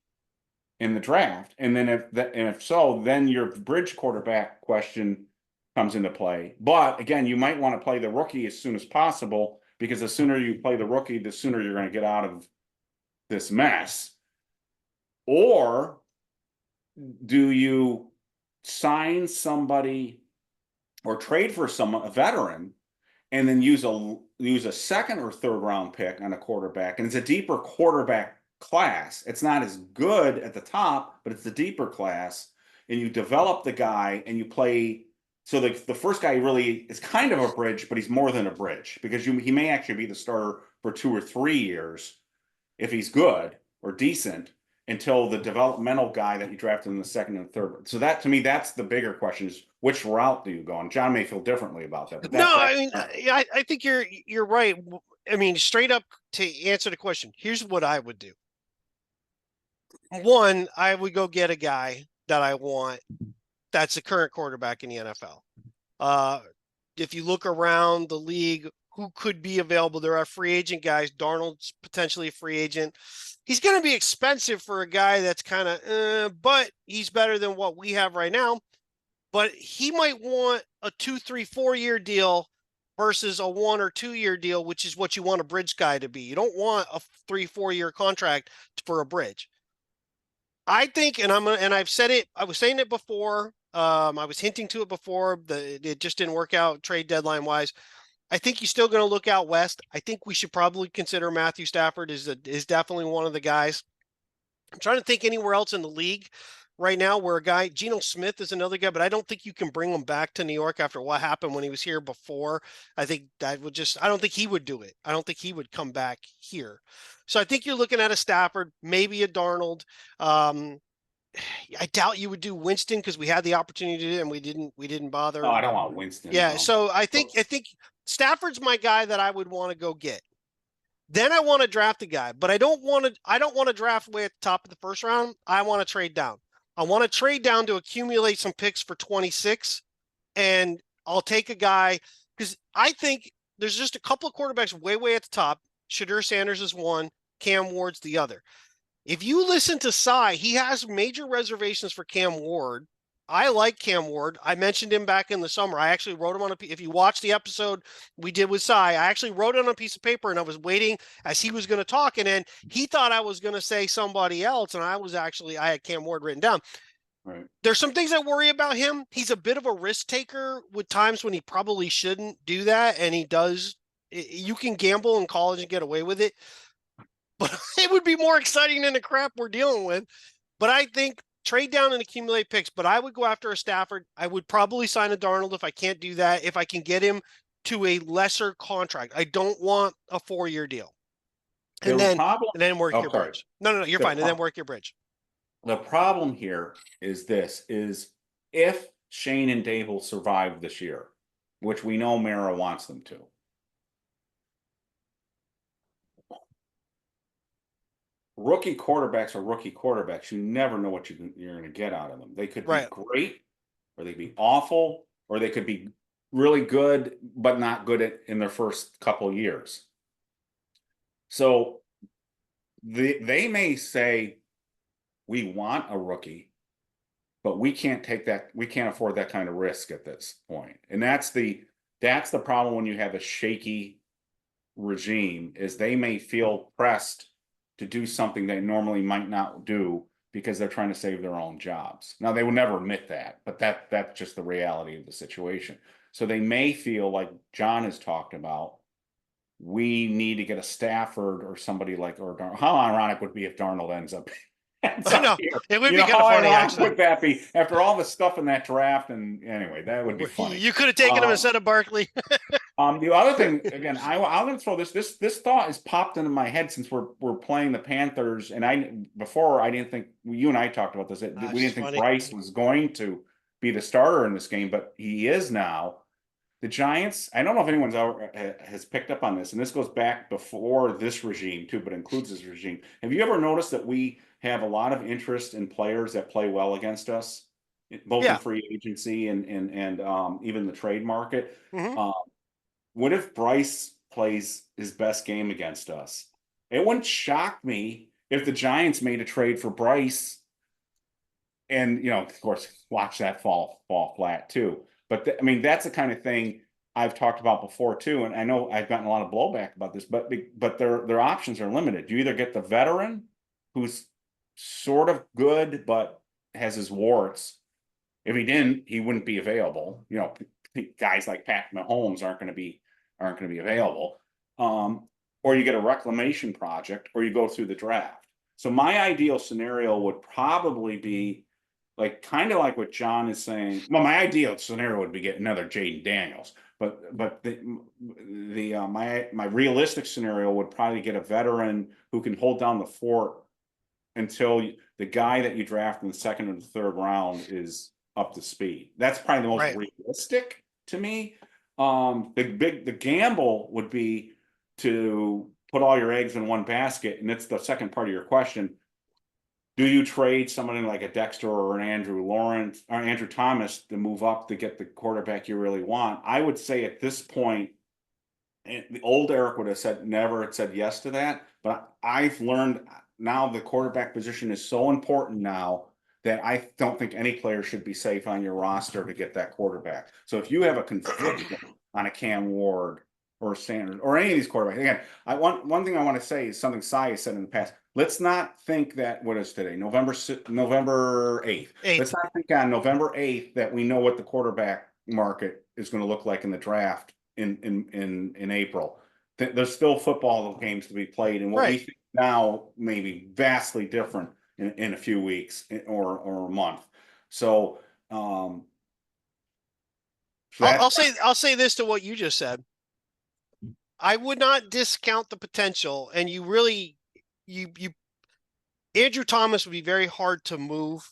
in the draft? And then if so, then your bridge quarterback question comes into play. But again, you might want to play the rookie as soon as possible, because the sooner you play the rookie, the sooner you're going to get out of this mess. Or do you sign somebody or trade for a veteran and then use a second or third round pick on a quarterback? And it's a deeper quarterback class. It's not as good at the top, but it's the deeper class. And you develop the guy and you play. So the first guy really is kind of a bridge, but he's more than a bridge, because he may actually be the starter for 2 or 3 years if he's good or decent, until the developmental guy that you drafted in the second and third. So that, to me, that's the bigger question, is which route do you go? And John may feel differently about that. But I think you're right. I mean, straight up, to answer the question, here's what I would do. One, I would go get a guy that I want that's the current quarterback in the NFL. If you look around the league, who could be available? There are free agent guys. Darnold's potentially a free agent. He's going to be expensive for a guy that's kind of, but he's better than what we have right now. But he might want a 2, 3, 4-year deal versus a 1 or 2 year deal, which is what you want a bridge guy to be. You don't want a 3, 4 year contract for a bridge. I think, and I've said it, I was saying it before. I was hinting to it before. It just didn't work out trade deadline wise. I think you're still going to look out west. I think we should probably consider Matthew Stafford is definitely one of the guys. I'm trying to think anywhere else in the league right now where a guy, Geno Smith is another guy, but I don't think you can bring him back to New York after what happened when he was here before. I think I don't think he would do it. I don't think he would come back here. So I think you're looking at a Stafford, maybe a Darnold. I doubt you would do Winston, because we had the opportunity to do it and we didn't bother. No, I don't want Winston. Yeah. No. So I think Stafford's my guy that I would want to go get. Then I want to draft a guy, but I don't want to draft way at the top of the first round. I want to trade down. I want to trade down to accumulate some picks for 26, and I'll take a guy, because I think there's just a couple of quarterbacks way at the top. Shadur Sanders is one, Cam Ward's the other. If you listen to Cy, he has major reservations for Cam Ward. I like Cam Ward. I mentioned him back in the summer. I actually wrote him on if you watch the episode we did with Cy, I actually wrote it on a piece of paper, and I was waiting as he was going to talk. And then he thought I was going to say somebody else. And I had Cam Ward written down. Right. There's some things I worry about him. He's a bit of a risk taker with times when he probably shouldn't do that. And he does. You can gamble in college and get away with it, but it would be more exciting than the crap we're dealing with. But I think trade down and accumulate picks, but I would go after a Stafford. I would probably sign a Darnold if I can't do that, if I can get him to a lesser contract. I don't want a 4-year deal. And then work your bridge. No, you're fine. And then work your bridge. The problem here is if Schoen and Daboll survive this year, which we know Mara wants them to, rookie quarterbacks are rookie quarterbacks. You never know what you're going to get out of them. They could be great, or they could be awful, or they could be really good, but not good in their first couple of years. So they may say, we want a rookie, but we can't take that. We can't afford that kind of risk at this point. And that's the problem when you have a shaky regime, is they may feel pressed to do something they normally might not do because they're trying to save their own jobs. Now, they will never admit that, but that's just the reality of the situation. So they may feel like John has talked about, we need to get a Stafford or somebody like, or how ironic would it be if Darnold ends up I know. It would be kind of funny, actually. Would that be, after all the stuff in that draft? And anyway, that would be funny. You could have taken him instead of Barkley. The other thing, again, I'm going to throw this thought has popped into my head since we're playing the Panthers, and I didn't think, you and I talked about this. We didn't think Bryce was going to be the starter in this game, but he is now. The Giants, I don't know if anyone's has picked up on this, and this goes back before this regime too, but includes this regime. Have you ever noticed that we have a lot of interest in players that play well against us, both in free agency and even the trade market. What if Bryce plays his best game against us? It wouldn't shock me if the Giants made a trade for Bryce, and of course, watch that fall flat too. But I mean, that's the kind of thing I've talked about before too, and I know I've gotten a lot of blowback about this, but their options are limited. You either get the veteran, who's sort of good but has his warts. If he didn't, he wouldn't be available. Guys like Pat Mahomes aren't going to be available. Or you get a reclamation project, or you go through the draft. So my ideal scenario would probably be kind of like what John is saying. Well, my ideal scenario would be get another Jaden Daniels, but my realistic scenario would probably get a veteran who can hold down the fort until the guy that you draft in the second or the third round is up to speed. That's probably the most realistic to me. The gamble would be to put all your eggs in one basket, and it's the second part of your question. Do you trade somebody like a Dexter or an Andrew Lawrence or Andrew Thomas to move up to get the quarterback you really want? I would say at this point, the old Eric would have said yes to that, but I've learned now the quarterback position is so important now that I don't think any player should be safe on your roster to get that quarterback. So if you have a conviction on a Cam Ward or Sanders or any of these quarterbacks, again, one thing I want to say is something Cy has said in the past. Let's not think that what is today, November 8th. Let's not think on November 8th that we know what the quarterback market is going to look like in the draft in April. There's still football games to be played, and what we think now may be vastly different in a few weeks or a month. So I'll say this to what you just said. I would not discount the potential, and Andrew Thomas would be very hard to move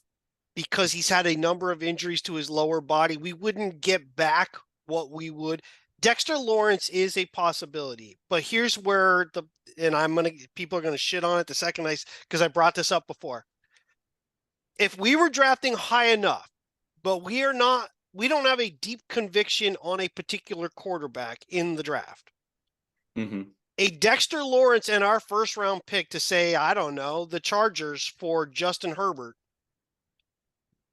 because he's had a number of injuries to his lower body. We wouldn't get back what we would. Dexter Lawrence is a possibility, but here's where people are going to shit on it the second because I brought this up before. If we were drafting high enough, but we don't have a deep conviction on a particular quarterback in the draft. A Dexter Lawrence and our first round pick to say, I don't know, the Chargers for Justin Herbert,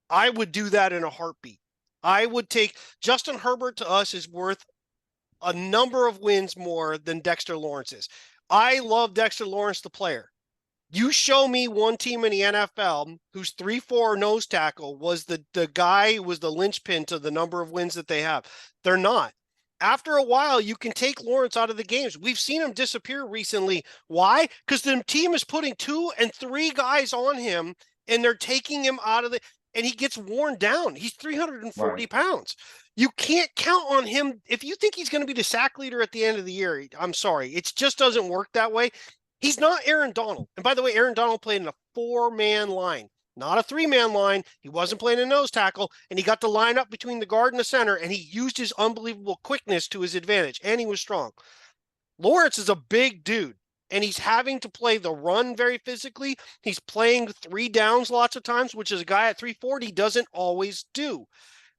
I would do that in a heartbeat. I would take Justin Herbert to us is worth a number of wins more than Dexter Lawrence is. I love Dexter Lawrence, the player. You show me one team in the NFL whose 3-4 nose tackle was the guy who was the linchpin to the number of wins that they have. They're not. After a while, you can take Lawrence out of the games. We've seen him disappear recently. Why? Because the team is putting 2 and 3 guys on him, and they're taking him out of and he gets worn down. He's 340 pounds. You can't count on him. If you think he's going to be the sack leader at the end of the year, I'm sorry. It just doesn't work that way. He's not Aaron Donald. And by the way, Aaron Donald played in a 4-man line, not a 3-man line. He wasn't playing a nose tackle, and he got to line up between the guard and the center, and he used his unbelievable quickness to his advantage, and he was strong. Lawrence is a big dude, and he's having to play the run very physically. He's playing 3 downs lots of times, which is a guy at 340 doesn't always do.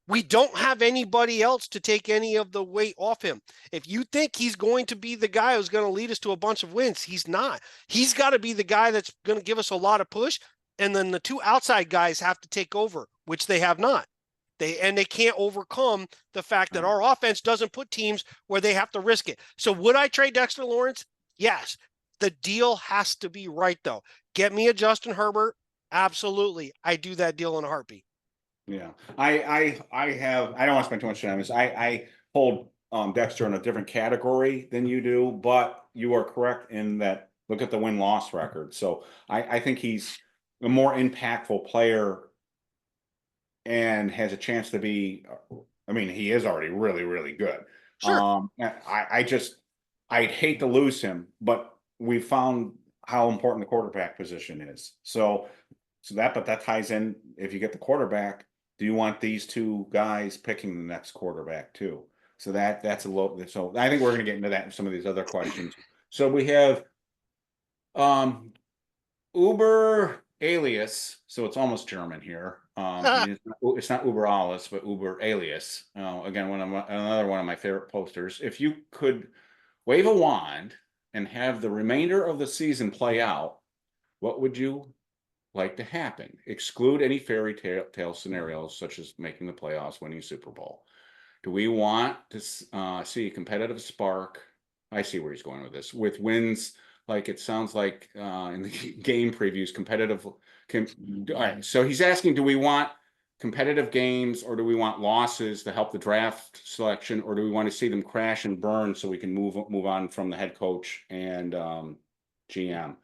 We don't have anybody else to take any of the weight off him. If you think he's going to be the guy who's going to lead us to a bunch of wins, he's not. He's got to be the guy that's going to give us a lot of push. And then the 2 outside guys have to take over, which they have not. They can't overcome the fact that our offense doesn't put teams where they have to risk it. So would I trade Dexter Lawrence? Yes. The deal has to be right, though. Get me a Justin Herbert. Absolutely. I do that deal in a heartbeat. Yeah, I don't want to spend too much time on this. I hold Dexter in a different category than you do, but you are correct in that. Look at the win-loss record. So I think he's a more impactful player and has a chance to be. I mean, he is already really, really good. Sure. I'd hate to lose him, but we found how important the quarterback position is. But that ties in. If you get the quarterback, do you want these 2 guys picking the next quarterback too? So that's a low. So I think we're going to get into that in some of these other questions. So we have Uber Alias, so it's almost German here. I mean, it's not Uber alles, but Uber alias. Again, another one of my favorite posters. If you could wave a wand and have the remainder of the season play out, what would you like to happen? Exclude any fairy tale scenarios such as making the playoffs, winning Super Bowl. Do we want to see a competitive spark? I see where he's going with this. With wins, like it sounds like in the game previews, competitive. All right, so he's asking, do we want competitive games or do we want losses to help the draft selection, or do we want to see them crash and burn so we can move on from the head coach and GM?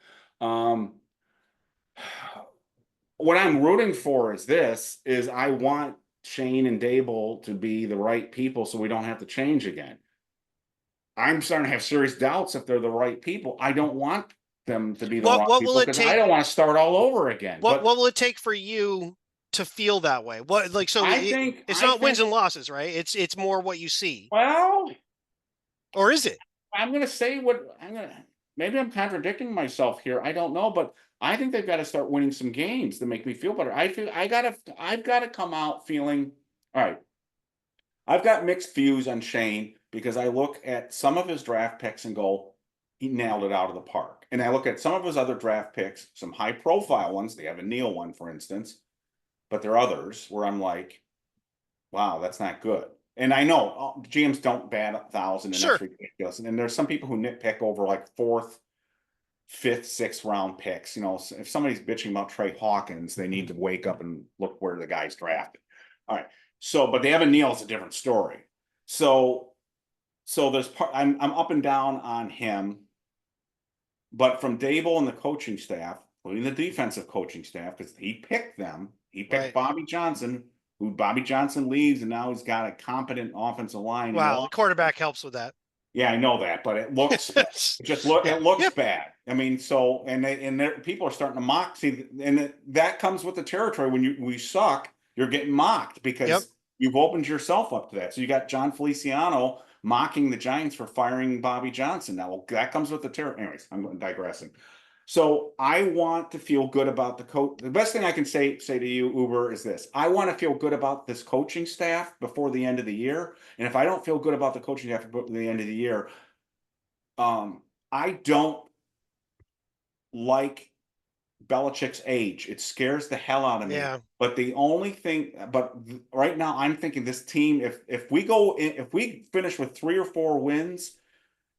What I'm rooting for is I want Schoen and Daboll to be the right people so we don't have to change again. I'm starting to have serious doubts if they're the right people. I don't want them to be the wrong people because I don't want to start all over again. What will it take for you to feel that way? What, like, so it's not wins and losses, right? It's more what you see. Well, or is it? I'm going to say maybe I'm contradicting myself here. I don't know, but I think they've got to start winning some games to make me feel better. I've got to come out feeling, all right. I've got mixed views on Schoen because I look at some of his draft picks and go, he nailed it out of the park. And I look at some of his other draft picks, some high profile ones. They have a Neal one, for instance, but there are others where I'm like, wow, that's not good. And I know GMs don't bat 1,000 and that's ridiculous. And there's some people who nitpick over like 4th, 5th, 6th round picks. You know, if somebody's bitching about Trey Hawkins, they need to wake up and look where the guy's drafted. All right. So, but they have a Neal, it's a different story. So there's I'm up and down on him, but from Daboll and the coaching staff, including the defensive coaching staff, because he picked them. He picked Bobby Johnson, who Bobby Johnson leaves, and now he's got a competent offensive line. Wow, the quarterback helps with that. Yeah, I know that, but it looks it looks bad. I mean, so people are starting to mock. See, and that comes with the territory. When we suck, you're getting mocked because you've opened yourself up to that. So you got John Feliciano mocking the Giants for firing Bobby Johnson. Now that comes with the territory. Anyways, I'm digressing. So I want to feel good about the coach. The best thing I can say to you, Uber, is this. I want to feel good about this coaching staff before the end of the year. And if I don't feel good about the coaching staff before the end of the year, I don't like Belichick's age. It scares the hell out of me. Yeah. But the only thing, right now I'm thinking this team, if we finish with 3 or 4 wins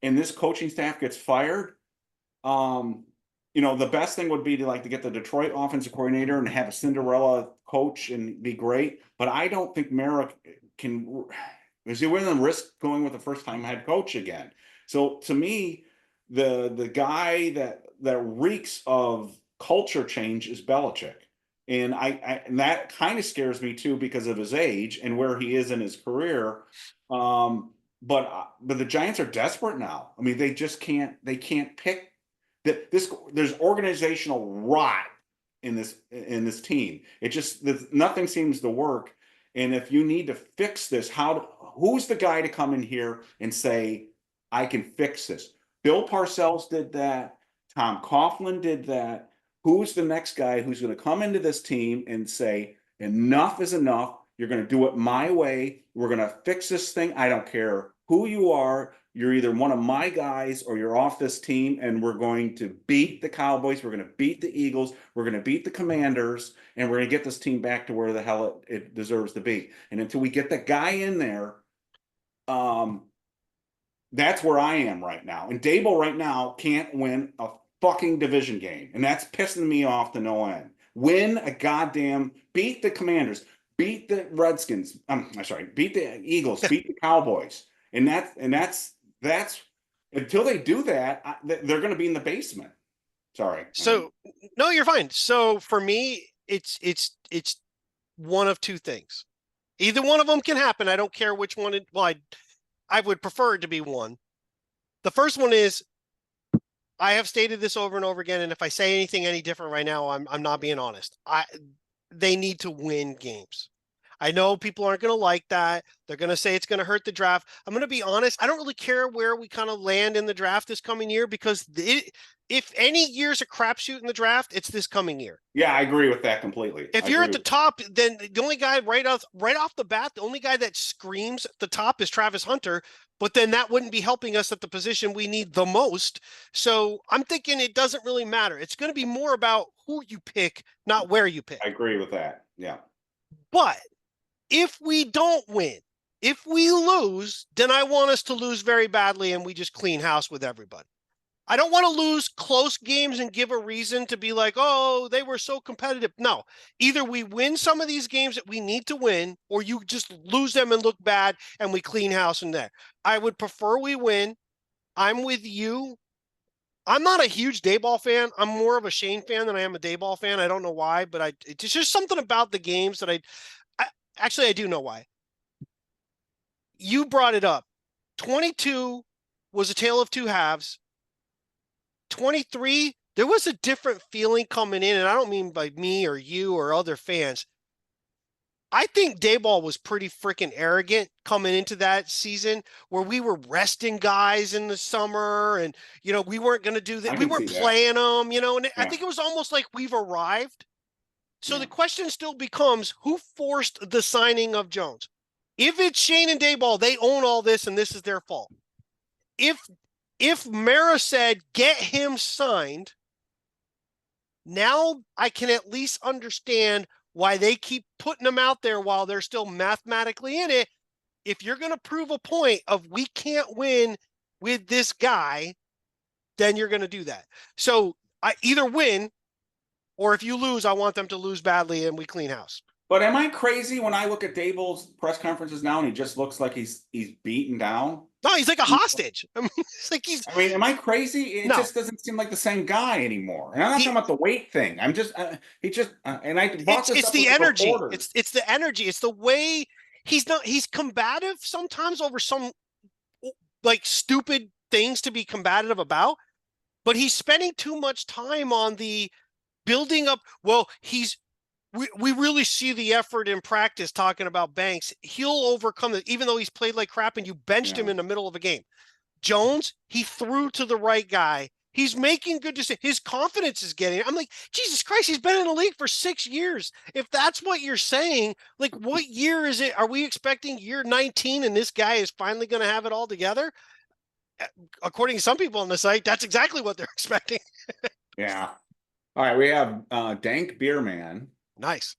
and this coaching staff gets fired, you know, the best thing would be to get the Detroit offensive coordinator and have a Cinderella coach and be great. But I don't think Merrick is he willing to risk going with a first-time head coach again? So to me, the guy that reeks of culture change is Belichick. And and that kind of scares me too because of his age and where he is in his career. But the Giants are desperate now. I mean, they can't pick. There's organizational rot in this team. It just nothing seems to work. And if you need to fix this, who's the guy to come in here and say, I can fix this? Bill Parcells did that. Tom Coughlin did that. Who's the next guy who's going to come into this team and say, enough is enough. You're going to do it my way. We're going to fix this thing. I don't care who you are. You're either one of my guys or you're off this team, and we're going to beat the Cowboys. We're going to beat the Eagles. We're going to beat the Commanders, and we're going to get this team back to where the hell it deserves to be. And until we get the guy in there, that's where I am right now. And Daboll right now can't win a fucking division game, and that's pissing me off to no end. Beat the Commanders, beat the Redskins. Beat the Eagles, beat the Cowboys. And that's until they do that, they're going to be in the basement. Sorry. So no, you're fine. So for me, it's one of 2 things. Either one of them can happen. I don't care which one. I would prefer it to be one. The first one is, I have stated this over and over again, and if I say anything any different right now, I'm not being honest. They need to win games. I know people aren't going to like that. They're going to say it's going to hurt the draft. I'm going to be honest. I don't really care where we kind of land in the draft this coming year, because if any year's a crapshoot in the draft, it's this coming year. Yeah, I agree with that completely. If you're at the top, then the only guy right off the bat, the only guy that screams at the top is Travis Hunter. But then that wouldn't be helping us at the position we need the most. So I'm thinking it doesn't really matter. It's going to be more about who you pick, not where you pick. I agree with that. Yeah. But if we don't win, if we lose, then I want us to lose very badly and we just clean house with everybody. I don't want to lose close games and give a reason to be like, oh, they were so competitive. No, either we win some of these games that we need to win, or you just lose them and look bad and we clean house in there. I would prefer we win. I'm with you. I'm not a huge Daboll fan. I'm more of a Schoen fan than I am a Daboll fan. I don't know why, but it's just something about the games that I do know why. You brought it up. 22 was a tale of two halves. 23, there was a different feeling coming in, and I don't mean by me or you or other fans. I think Daboll was pretty freaking arrogant coming into that season, where we were resting guys in the summer and, we weren't going to do that. We weren't playing them, and I think it was almost like we've arrived. So the question still becomes, who forced the signing of Jones? If it's Schoen and Daboll, they own all this and this is their fault. If Mara said, get him signed, now I can at least understand why they keep putting him out there while they're still mathematically in it. If you're going to prove a point of we can't win with this guy, then you're going to do that. So I either win, or if you lose, I want them to lose badly and we clean house. But am I crazy when I look at Daboll's press conferences now and he just looks like he's beaten down? No, he's like a hostage. I mean, am I crazy? It just doesn't seem like the same guy anymore. And I'm not talking about the weight thing. I'm just, and I brought this it's up the with energy. reporters. It's the energy. It's the way he's combative sometimes over some like stupid things to be combative about, but he's spending too much time on the building up. Well, we really see the effort in practice talking about Banks. He'll overcome it, even though he's played like crap and you benched him in the middle of a game. Jones, he threw to the right guy. He's making good decisions. His confidence is getting it. I'm like, Jesus Christ, he's been in the league for 6 years. If that's what you're saying, like, what year is it? Are we expecting year 19 and this guy is finally going to have it all together? According to some people on the site, that's exactly what they're expecting. Yeah. All right, we have Dank Beerman. Nice.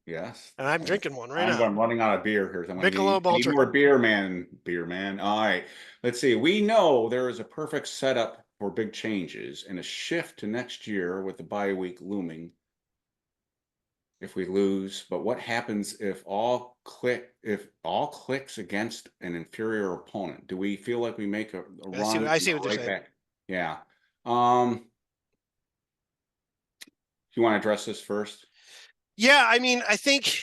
Yes. And I'm drinking one right now. I'm running out of beer here. So I'm Michelob Ultra. Need more beer, man. All right. Let's see. We know there is a perfect setup for big changes and a shift to next year with the bye week looming if we lose. But what happens if all clicks against an inferior opponent? Do we feel like we make a run? I see what they're saying. Back? Yeah. You want to address this first? Yeah, I mean, I think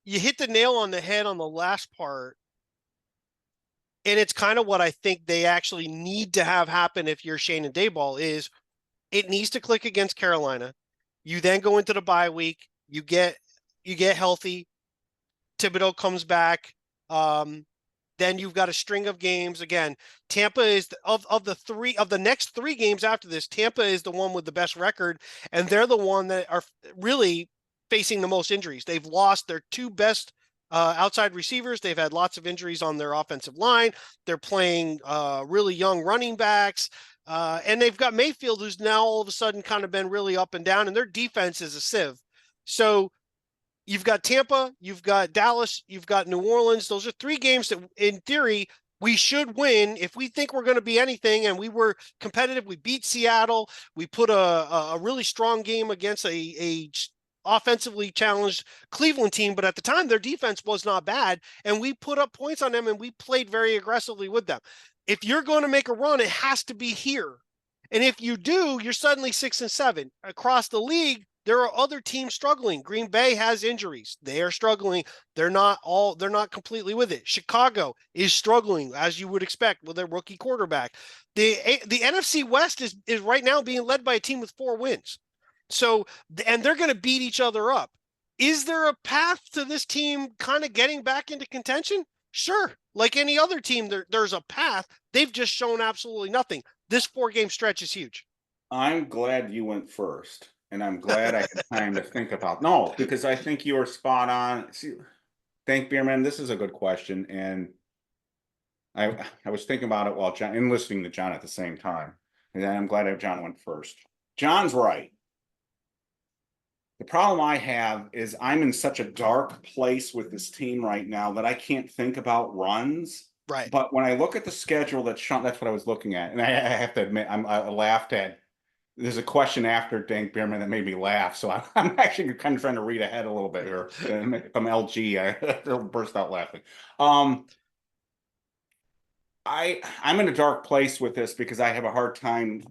you hit the nail on the head on the last part. And it's kind of what I think they actually need to have happen if you're Schoen and Daboll is it needs to click against Carolina. You then go into the bye week. You get healthy. Thibodeau comes back. Then you've got a string of games. Again, Tampa is of the next 3 games after this, Tampa is the one with the best record, and they're the one that are really facing the most injuries. They've lost their 2 best outside receivers. They've had lots of injuries on their offensive line. They're playing really young running backs. And they've got Mayfield, who's now all of a sudden kind of been really up and down, and their defense is a sieve. So you've got Tampa, you've got Dallas, you've got New Orleans. Those are 3 games that, in theory, we should win. If we think we're going to be anything, and we were competitive, we beat Seattle. We put a really strong game against a offensively challenged Cleveland team, but at the time their defense was not bad, and we put up points on them and we played very aggressively with them. If you're going to make a run, it has to be here. And if you do, you're suddenly 6-7. Across the league, there are other teams struggling. Green Bay has injuries. They are struggling. They're not completely with it. Chicago is struggling, as you would expect, with their rookie quarterback. The NFC West is right now being led by a team with 4 wins. So, and they're going to beat each other up. Is there a path to this team kind of getting back into contention? Sure. Like any other team, there's a path. They've just shown absolutely nothing. This 4-game stretch is huge. I'm glad you went first, and I'm glad I had time to think about. No, because I think you were spot on. See, thank Beerman. This is a good question, and I was thinking about it while John and listening to John at the same time, and I'm glad John went first. John's right. The problem I have is I'm in such a dark place with this team right now that I can't think about runs. Right. But when I look at the schedule that Sean, that's what I was looking at, and I have to admit, I laughed at. There's a question after Dank Beerman that made me laugh, so I'm actually kind of trying to read ahead a little bit here. From LG, I burst out laughing. I'm in a dark place with this because I have a hard time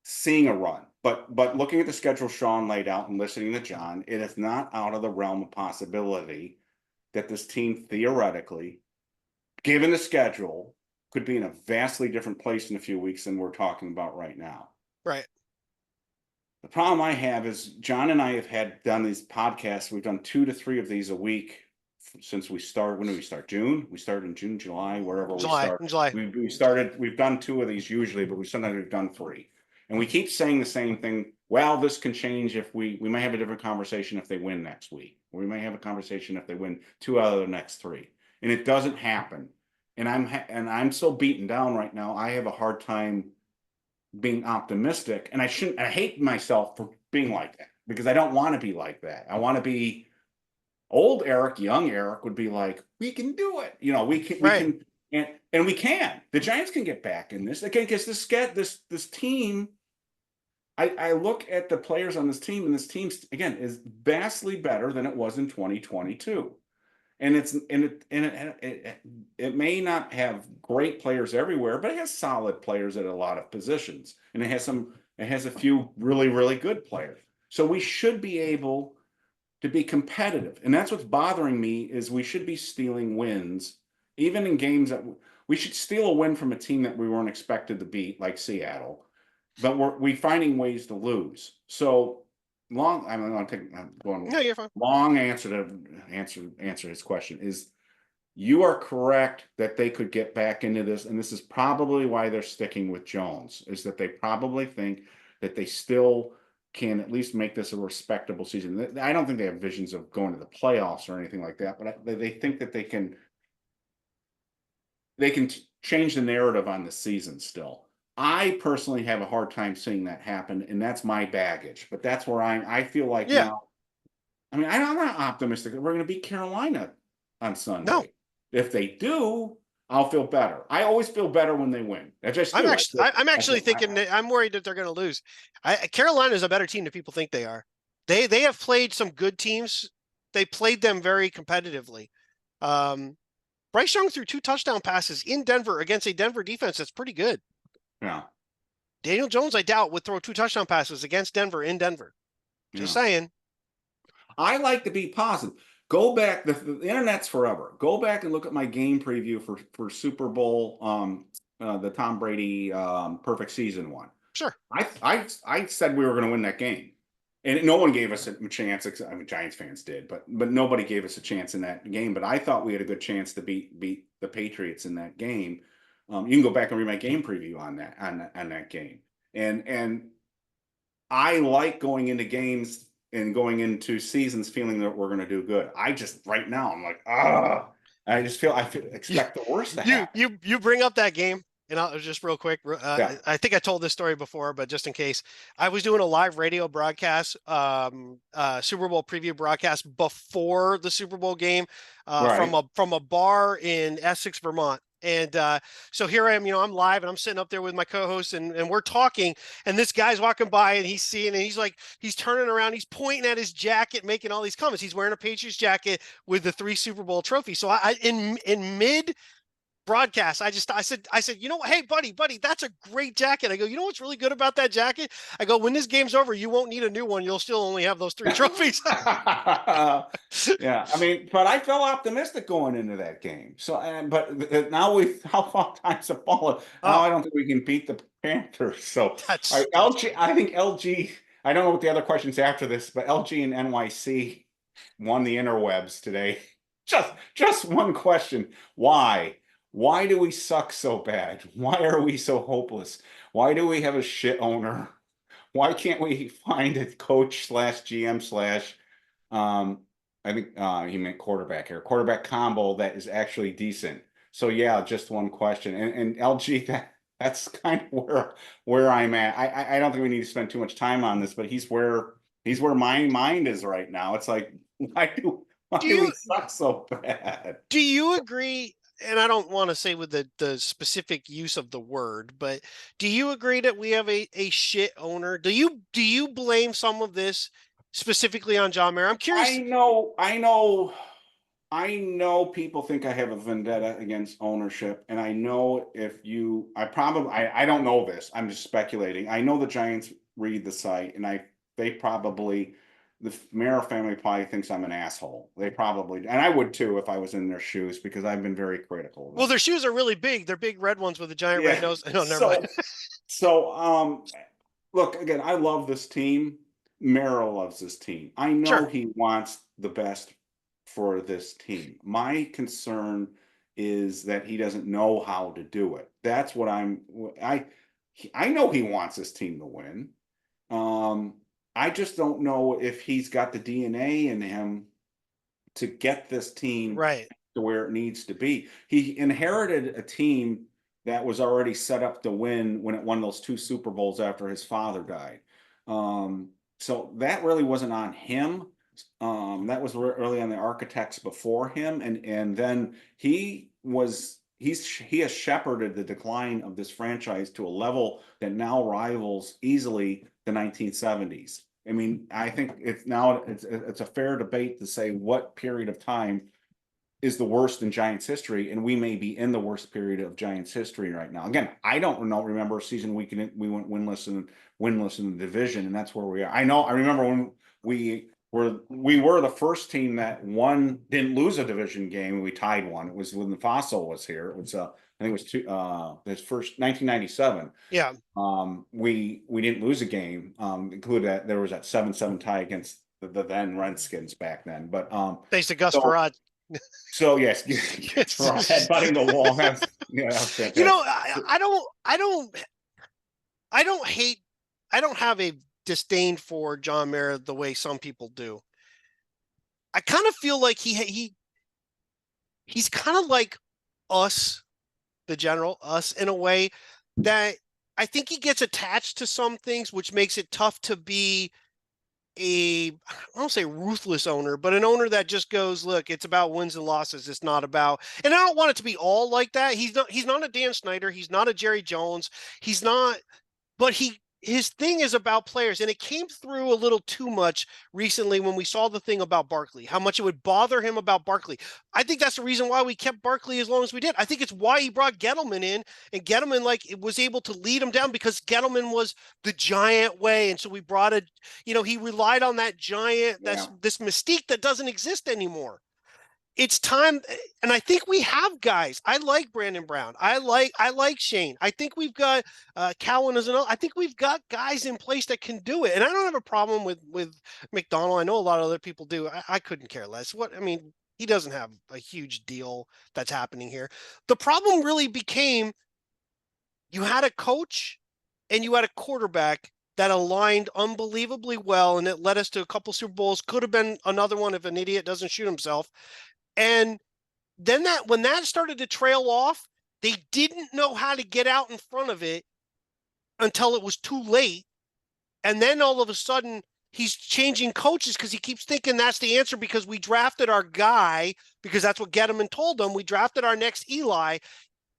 seeing a run. But looking at the schedule Sean laid out and listening to John, it is not out of the realm of possibility that this team theoretically, given the schedule, could be in a vastly different place in a few weeks than we're talking about right now. Right. The problem I have is John and I have done these podcasts. We've done 2 to 3 of these a week since we started. When did we start? June? We started in June, July, wherever we start. July. We started, we've done 2 of these usually, but sometimes we've done 3. And we keep saying the same thing. Well, this can change if we might have a different conversation if they win next week. Or we might have a conversation if they win 2 out of the next 3. And it doesn't happen. And I'm so beaten down right now. I have a hard time being optimistic, and I hate myself for being like that because I don't want to be like that. I want to be old Eric, young Eric would be like, we can do it. We can, and we can. The Giants can get back in this again because this team. I look at the players on this team, and this team again is vastly better than it was in 2022. And it may not have great players everywhere, but it has solid players at a lot of positions, and it has a few really, really good players. So we should be able to be competitive, and that's what's bothering me is we should be stealing wins, even in games that we should steal a win from a team that we weren't expected to beat, like Seattle, but we're finding ways to lose. So. I'm going No, you're fine. Long answer to answer his question is you are correct that they could get back into this, and this is probably why they're sticking with Jones, is that they probably think that they still can at least make this a respectable season. I don't think they have visions of going to the playoffs or anything like that, but they think that they can change the narrative on the season still. I personally have a hard time seeing that happen, and that's my baggage. But that's where I feel like now. I mean, I'm not optimistic that we're going to beat Carolina on Sunday. No. If they do, I'll feel better. I always feel better when they win. I'm actually thinking that I'm worried that they're going to lose. Carolina is a better team than people think they are. They have played some good teams. They played them very competitively. Bryce Young threw 2 touchdown passes in Denver against a Denver defense that's pretty good. Yeah. Daniel Jones, I doubt, would throw 2 touchdown passes against Denver in Denver. Just saying. I like to be positive. Go back. The internet's forever. Go back and look at my game preview for Super Bowl, the Tom Brady perfect season one. Sure. I said we were going to win that game, and no one gave us a chance. I mean, Giants fans did, but nobody gave us a chance in that game. But I thought we had a good chance to beat the Patriots in that game. You can go back and read my game preview on that game. And I like going into games and going into seasons feeling that we're going to do good. I just right now I'm like, I expect the worst to happen. You bring up that game, and I'll just real quick. I think I told this story before, but just in case, I was doing a live radio broadcast, Super Bowl preview broadcast before the Super Bowl game, from a bar in Essex, Vermont. And so here I am, I'm live and I'm sitting up there with my co-host and we're talking, and this guy's walking by and he's seeing, and he's turning around, he's pointing at his jacket, making all these comments. He's wearing a Patriots jacket with the 3 Super Bowl trophies. So I in mid broadcast, I said, hey, buddy, that's a great jacket. I go, you know what's really good about that jacket? I go, when this game's over, you won't need a new one. You'll still only have those 3 trophies. Yeah, I mean, but I felt optimistic going into that game. So, but now how far times have fallen. Now I don't think we can beat the Panthers. So, LG, I think LG. I don't know what the other questions after this, but LG and NYC. won the interwebs today. Just one question. Why? Why do we suck so bad? Why are we so hopeless? Why do we have a shit owner? Why can't we find a coach slash GM slash I think he meant quarterback here, quarterback combo that is actually decent. So yeah, just one question. And LG, that's kind of where I'm at. I don't think we need to spend too much time on this, but he's where my mind is right now. It's like, why do we suck so bad? Do you agree? And I don't want to say with the specific use of the word, but do you agree that we have a shit owner? Do you blame some of this specifically on John Mara? I'm curious. I know people think I have a vendetta against ownership, and I know I don't know this. I'm just speculating. I know the Giants read the site, and the Mara family probably thinks I'm an asshole. They probably, and I would too if I was in their shoes, because I've been very critical. Well, their shoes are really big. They're big red ones with a giant red nose. No, never mind. Look, again, I love this team. Mara loves this team. I know he wants the best for this team. My concern is that he doesn't know how to do it. That's what I know he wants this team to win. I just don't know if he's got the DNA in him to get this team right to where it needs to be. He inherited a team that was already set up to win when it won those 2 Super Bowls after his father died. So that really wasn't on him. That was really on the architects before him. And then he has shepherded the decline of this franchise to a level that now rivals easily the 1970s. I mean, I think it's a fair debate to say what period of time is the worst in Giants history, and we may be in the worst period of Giants history right now. Again, I don't remember a season we went winless in the division, and that's where we are. I remember when we were the first team that didn't lose a division game. We tied one. It was when Fossil was here. It was I think it was his first 1997. Yeah. We didn't lose a game. Included that there was that 7-7 tie against the then Redskins back then. But thanks to Gus Farad. So yes, headbutting the wall. I don't have a disdain for John Mara the way some people do. I kind of feel like he's kind of like us, the general, us in a way that I think he gets attached to some things, which makes it tough to be I don't say ruthless owner, but an owner that just goes, look, it's about wins and losses. It's not about, and I don't want it to be all like that. He's not a Dan Snyder. He's not a Jerry Jones. He's not, but his thing is about players. And it came through a little too much recently when we saw the thing about Barkley, how much it would bother him about Barkley. I think that's the reason why we kept Barkley as long as we did. I think it's why he brought Gettleman in, and Gettleman was able to lead him down because Gettleman was the giant way. And so we brought he relied on that giant, this mystique that doesn't exist anymore. It's time, and I think we have guys. I like Brandon Brown. I like Shane. I think we've got Cowan as another. I think we've got guys in place that can do it. And I don't have a problem with McDonald. I know a lot of other people do. I couldn't care less. He doesn't have a huge deal that's happening here. The problem really became you had a coach and you had a quarterback that aligned unbelievably well, and it led us to a couple Super Bowls. Could have been another one if an idiot doesn't shoot himself. And then when that started to trail off, they didn't know how to get out in front of it until it was too late. And then all of a sudden he's changing coaches because he keeps thinking that's the answer because we drafted our guy, because that's what Gettleman told them. We drafted our next Eli.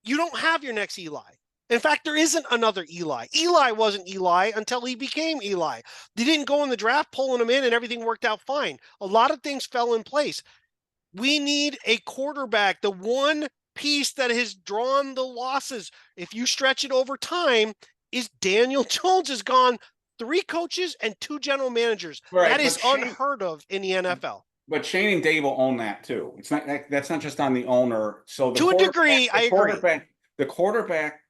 You don't have your next Eli. In fact, there isn't another Eli. Eli wasn't Eli until he became Eli. They didn't go in the draft pulling him in and everything worked out fine. A lot of things fell in place. We need a quarterback. The one piece that has drawn the losses, if you stretch it over time, is Daniel Jones has gone 3 coaches and 2 general managers. Right, that is unheard of in the NFL. But Schoen and Daboll own that too. It's not that's not just on the owner. So to a degree, I agree. The quarterback,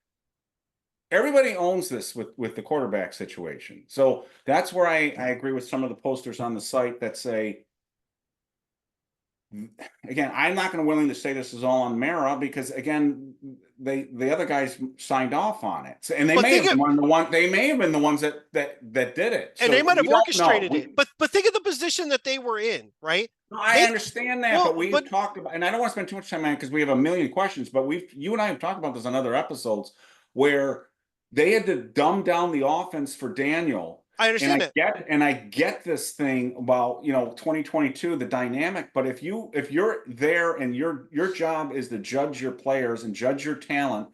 everybody owns this with the quarterback situation. So that's where I agree with some of the posters on the site that say again, I'm not going to willing to say this is all on Mara because again, the other guys signed off on it, so, and they But may think have of- been they may have been the ones that did it. and So they might have we don't know. orchestrated it. But think of the position that they were in, right? I understand that, but we've but talked about, and I don't want to spend too much time on it because we have a million questions. But you and I have talked about this on other episodes where they had to dumb down the offense for Daniel. I understand it. And I get this thing about 2022, the dynamic. But if you're there and your job is to judge your players and judge your talent,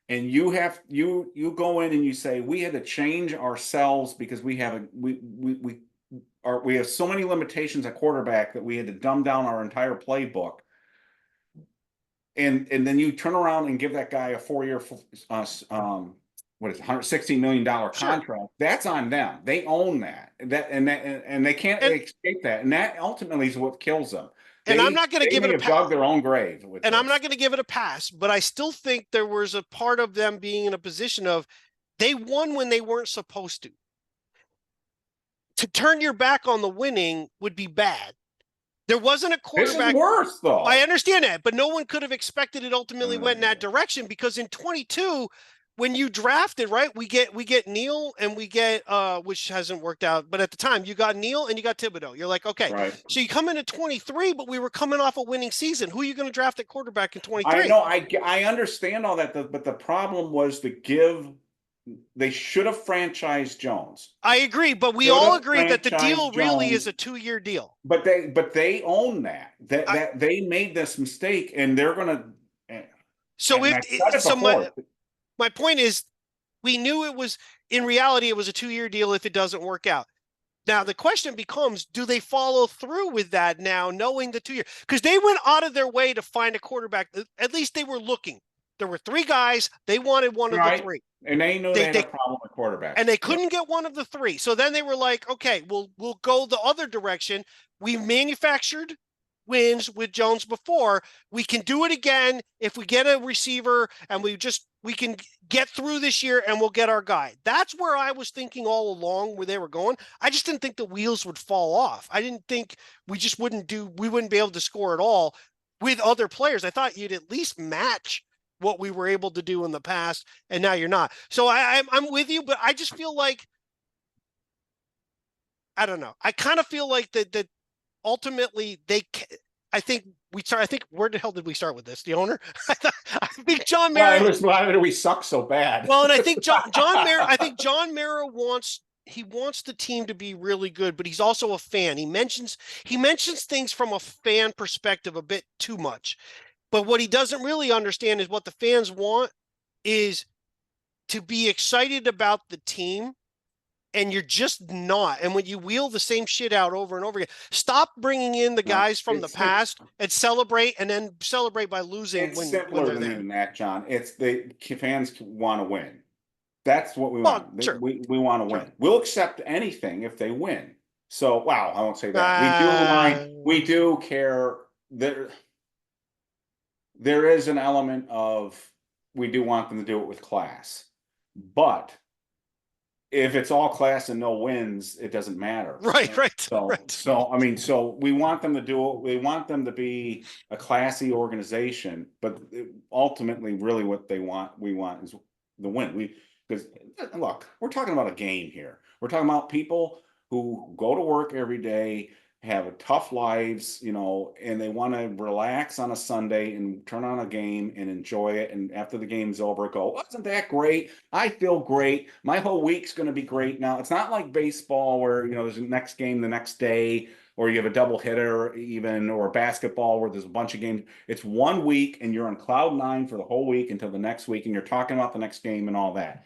and you go in and you say we had to change ourselves because we have so many limitations at quarterback that we had to dumb down our entire playbook. And then you turn around and give that guy a 4-year what is it, $160 million contract. Sure. That's on them. They own that. And they can't escape that. And that ultimately is what kills them. And I'm not going to give it a pass. Dug their own grave. I'm not going to give it a pass, but I still think there was a part of them being in a position of they won when they weren't supposed to. To turn your back on the winning would be bad. There wasn't a quarterback. This is worse, though. I understand that, but no one could have expected it ultimately went in that direction because in 22, when you drafted, right, we get Neal and we get which hasn't worked out, but at the time you got Neal and you got Thibodeau. You're like, okay, right. So you come into 23, but we were coming off a winning season. Who are you going to draft at quarterback in 23? I know, I understand all that, but the problem was they should have franchised Jones. I agree, but we all agree that the deal really is a 2-year deal. But they own that they made this mistake, and they're going to. So my point is, we knew it was in reality it was a 2-year deal if it doesn't work out. Now the question becomes, do they follow through with that now, knowing the 2 year? Because they went out of their way to find a quarterback. At least they were looking. There were 3 guys. They wanted one of the 3. And they knew they had a problem with quarterbacks. And they couldn't get one of the 3. So then they were like, okay, we'll go the other direction. We manufactured wins with Jones before. We can do it again if we get a receiver and we can get through this year and we'll get our guy. That's where I was thinking all along where they were going. I just didn't think the wheels would fall off. I didn't think we wouldn't be able to score at all with other players. I thought you'd at least match what we were able to do in the past, and now you're not. So I'm with you, but I just feel like, I don't know. I kind of feel like that ultimately I think where the hell did we start with this? The owner? I think John Mara. Why did we suck so bad? Well, and I think John Mara wants the team to be really good, but he's also a fan. He mentions things from a fan perspective a bit too much. But what he doesn't really understand is what the fans want is to be excited about the team, and you're just not. And when you wheel the same shit out over and over again, stop bringing in the guys from the past and celebrate by losing. It's simpler than that, John. It's the fans want to win. That's what we want. Sure. We want to win. We'll accept anything if they win. So, wow, I won't say that. We do care. There is an element of we do want them to do it with class, but if it's all class and no wins, it doesn't matter. Right. So I mean, so we want them to do it. We want them to be a classy organization, but ultimately, really, what we want is the win. Because look, we're talking about a game here. We're talking about people who go to work every day, have tough lives, and they want to relax on a Sunday and turn on a game and enjoy it. And after the game's over, go, wasn't that great? I feel great. My whole week's going to be great. Now, it's not like baseball where, there's a next game the next day, or you have a double hitter even, or basketball where there's a bunch of games. It's 1 week and you're on cloud 9 for the whole week until the next week. And you're talking about the next game and all that.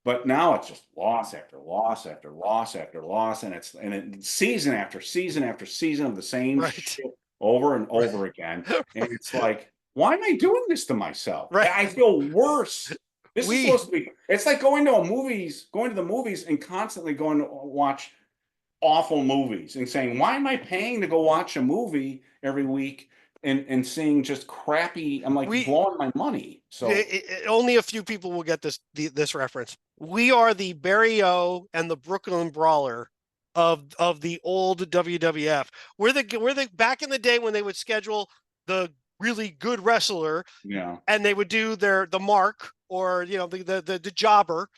But now it's just loss after loss after loss after loss, and it's season after season after season of the same shit over and over again. And it's like, why am I doing this to myself? Right. I feel worse. This is supposed to be. It's like going to the movies, and constantly going to watch awful movies and saying, why am I paying to go watch a movie every week? And seeing just crappy, I'm like blowing my money. So only a few people will get this reference. We are the Barry O and the Brooklyn Brawler of the old WWF. We're the back in the day when they would schedule the really good wrestler, Yeah. and they would do the mark, or the jobber.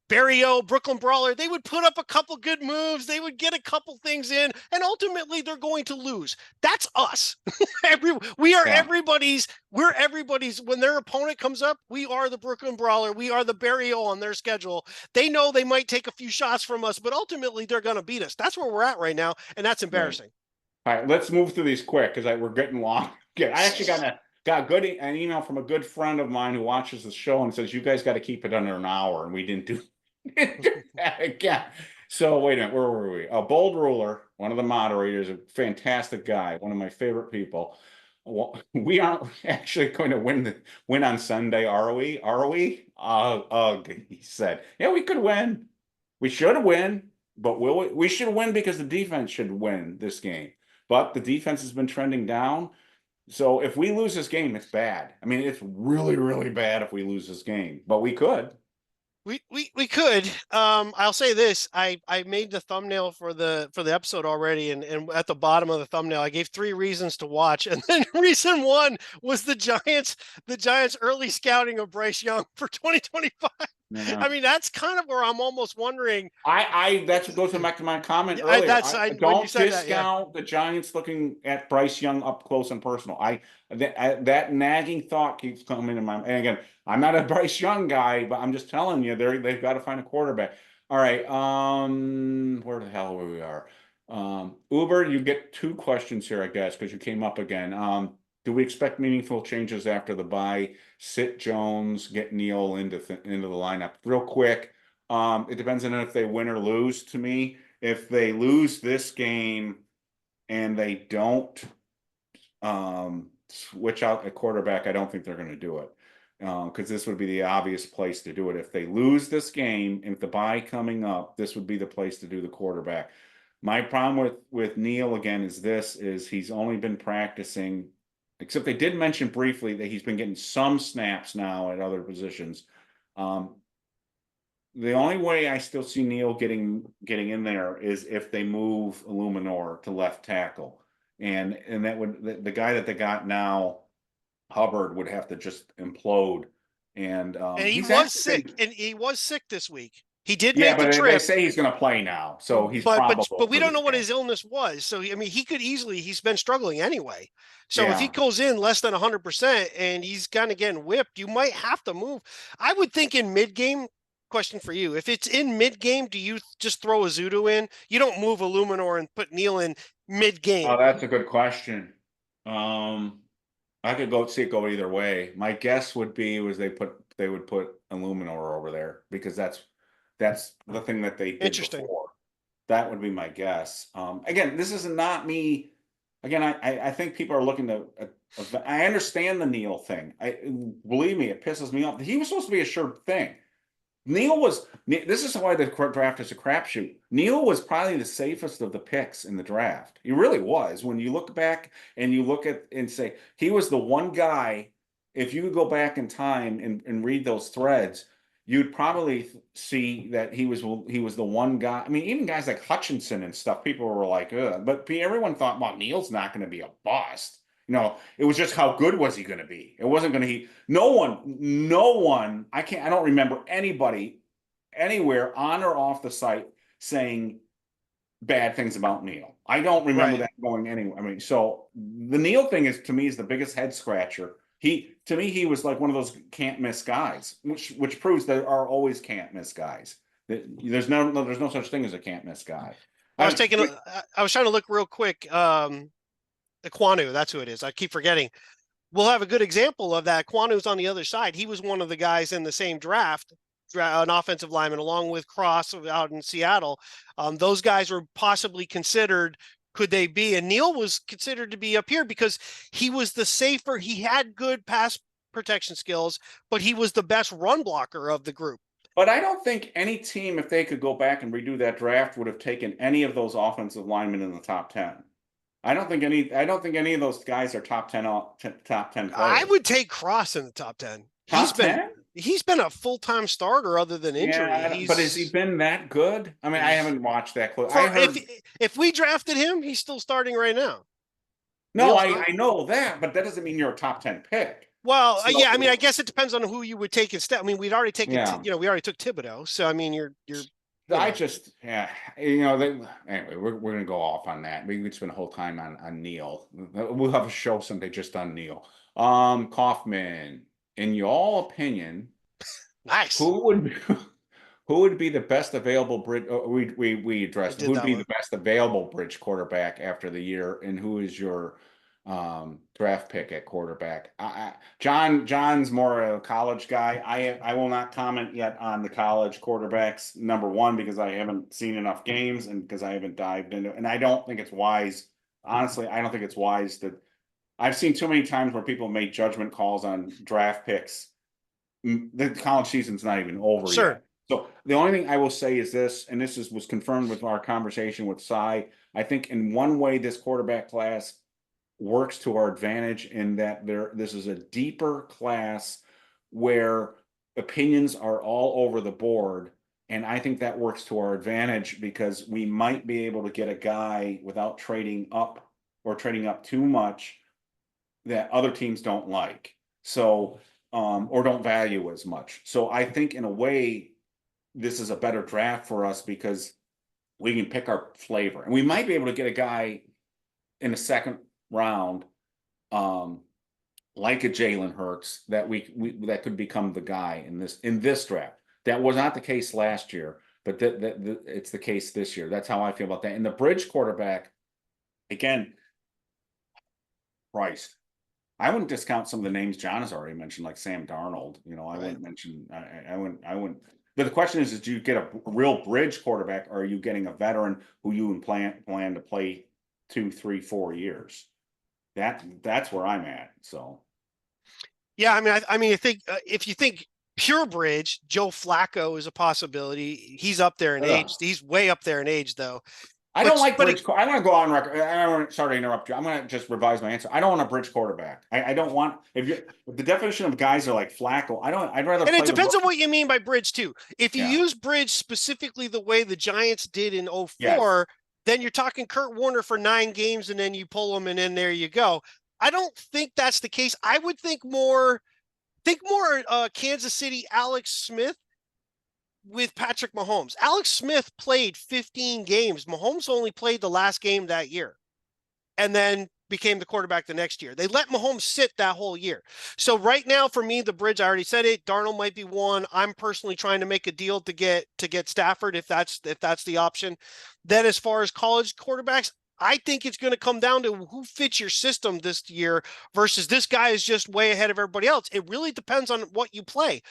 Barry O, Brooklyn Brawler, they would put up a couple good moves. They would get a couple things in, and ultimately they're going to lose. That's us. We're everybody's, when their opponent comes up, we are the Brooklyn Brawler. We are the Barry O on their schedule. They know they might take a few shots from us, but ultimately they're going to beat us. That's where we're at right now, and that's embarrassing. Right. All right, let's move through these quick because we're getting long. Yeah, I actually got an email from a good friend of mine who watches the show and says, you guys got to keep it under an hour, and we didn't do that again. So wait a minute, where were we? Bold Ruler, one of the moderators, a fantastic guy, one of my favorite people. Well, we aren't actually going to win on Sunday, are we? Are we? He said, yeah, we could win. We should win, but we should win because the defense should win this game. But the defense has been trending down. So if we lose this game, it's bad. I mean, it's really, really bad if we lose this game, but we could. We could. I'll say this. I made the thumbnail for the episode already, and at the bottom of the thumbnail, I gave 3 reasons to watch. And then reason 1 was the Giants early scouting of Bryce Young for 2025. Yeah. I mean, that's kind of where I'm almost wondering. That's what goes back to my comment earlier. Don't discount the Giants looking at Bryce Young up close and personal. That nagging thought keeps coming in my mind. And again, I'm not a Bryce Young guy, but I'm just telling you, they've got to find a quarterback. All right, where the hell we are? Uber, you get 2 questions here, I guess, because you came up again. Do we expect meaningful changes after the bye? Sit Jones, get Neal into the lineup. Real quick, it depends on if they win or lose to me. If they lose this game and they don't switch out a quarterback, I don't think they're going to do it. Because this would be the obvious place to do it. If they lose this game, and with the bye coming up, this would be the place to do the quarterback. My problem with Neal, again, is he's only been practicing, except they did mention briefly that he's been getting some snaps now at other positions. The only way I still see Neal getting in there is if they move Illuminor to left tackle. And that would, the guy that they got now, Hubbard, would have to just implode. And he was sick. And he was sick this week. He did make the trip. They say he's going to play now, so he's probable. But we don't know what his illness was. So I mean, he's been struggling anyway. So if he goes in less than 100% and he's kind of getting whipped, you might have to move. I would think in mid-game. Question for you: if it's in mid-game, do you just throw Azudu in? You don't move Illuminor and put Neal in mid-game. Oh, that's a good question. I could see it go either way. My guess would be they would put Illuminor over there because that's the thing that they did before. That would be my guess. Again, this is not me. Again, I think people are looking to. I understand the Neal thing. Believe me, it pisses me off. He was supposed to be a sure thing. This is why the draft is a crapshoot. Neal was probably the safest of the picks in the draft. He really was. When you look back and you look at and say he was the one guy, if you could go back in time and read those threads, you'd probably see that he was the one guy. I mean, even guys like Hutchinson and stuff, people were like, ugh. But everyone thought, well, Neal's not going to be a bust. No, it was just how good was he going to be? It wasn't going to no one, I don't remember anybody anywhere on or off the site saying bad things about Neal. I don't remember that going anywhere. I mean, so the Neal thing to me is the biggest head scratcher. To me, he was like one of those can't miss guys, which proves there are always can't miss guys. There's no such thing as a can't miss guy. I was trying to look real quick. Kwanu, that's who it is. I keep forgetting. We'll have a good example of that. Kwanu's on the other side. He was one of the guys in the same draft, an offensive lineman, along with Cross out in Seattle. Those guys were possibly considered. Could they be? And Neal was considered to be up here because he was the safer. He had good pass protection skills, but he was the best run blocker of the group. But I don't think any team, if they could go back and redo that draft, would have taken any of those offensive linemen in the top 10. I don't think any of those guys are top 10 players. I would take Cross in the top 10. Top 10? he's been a full-time starter other than injury. Yeah, but has he been that good? I mean, I haven't watched that close. I heard. If we drafted him, he's still starting right now. No, I know that, but that doesn't mean you're a top 10 pick. Well, So, yeah, I mean, I guess it depends on who you would take instead. I mean, we'd already taken, Yeah. we already took Thibodeau. So, I mean, you're. I just, anyway, we're gonna go off on that. We could spend a whole time on Neil. We'll have a show someday just on Neil. Kaufman, in your opinion, Nice. who would be the best available bridge? We addressed who would be the best available bridge quarterback after the year, and who is your draft pick at quarterback? John's more a college guy. I will not comment yet on the college quarterbacks. Number one, because I haven't seen enough games, and because I haven't dived into it, and I don't think it's wise. Honestly, I don't think it's wise that I've seen too many times where people make judgment calls on draft picks. The college season's not even over yet. So the only thing I will say is this, and this was confirmed with our conversation with Cy. I think in one way this quarterback class works to our advantage in that this is a deeper class where opinions are all over the board. And I think that works to our advantage because we might be able to get a guy without trading up or trading up too much that other teams don't like. So, or don't value as much. So I think in a way, this is a better draft for us because we can pick our flavor, and we might be able to get a guy in the second round, like a Jalen Hurts that that could become the guy in this draft. That was not the case last year, but it's the case this year. That's how I feel about that. And the bridge quarterback, again, Christ. I wouldn't discount some of the names John has already mentioned, like Sam Darnold. I wouldn't mention. I wouldn't. But the question is, do you get a real bridge quarterback, or are you getting a veteran who you plan to play 2, 3, 4 years? That's where I'm at. So, yeah, I mean, I think if you think pure bridge, Joe Flacco is a possibility. He's up there in age. He's way up there in age, though. I don't like bridge. I want to go on record. Sorry to interrupt you. I'm going to just revise my answer. I don't want a bridge quarterback. I don't want if the definition of guys are like Flacco. I'd rather. And it depends on what you mean by bridge too. If you Yeah. use bridge specifically the way the Giants did in 04, Yes. then you're talking Kurt Warner for 9 games and then you pull him and then there you go. I don't think that's the case. I would think more Kansas City Alex Smith with Patrick Mahomes. Alex Smith played 15 games. Mahomes only played the last game that year and then became the quarterback the next year. They let Mahomes sit that whole year. So right now for me, the bridge, I already said it, Darnold might be one. I'm personally trying to make a deal to get Stafford if that's the option. Then as far as college quarterbacks, I think it's going to come down to who fits your system this year versus this guy is just way ahead of everybody else. It really depends on what you play.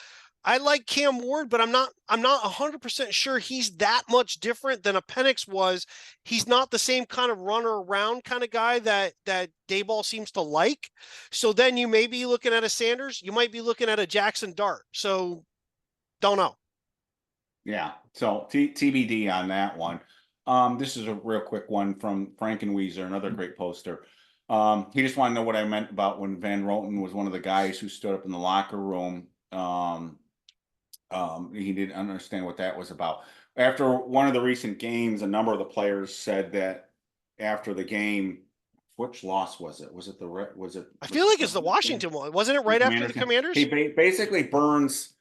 I like Cam Ward, but I'm not 100% sure he's that much different than a Penix was. He's not the same kind of runner around kind of guy that Daboll seems to like. So then you may be looking at a Sanders. You might be looking at a Jackson Dart. So don't know. Yeah. So TBD on that one. This is a real quick one from Frankenweezer, another great poster. He just wanted to know what I meant about when Van Roten was one of the guys who stood up in the locker room. He didn't understand what that was about. After one of the recent games, a number of the players said that after the game, which loss was it? Was it I feel like it's the Washington one. Wasn't it right after the Commanders? He basically Burns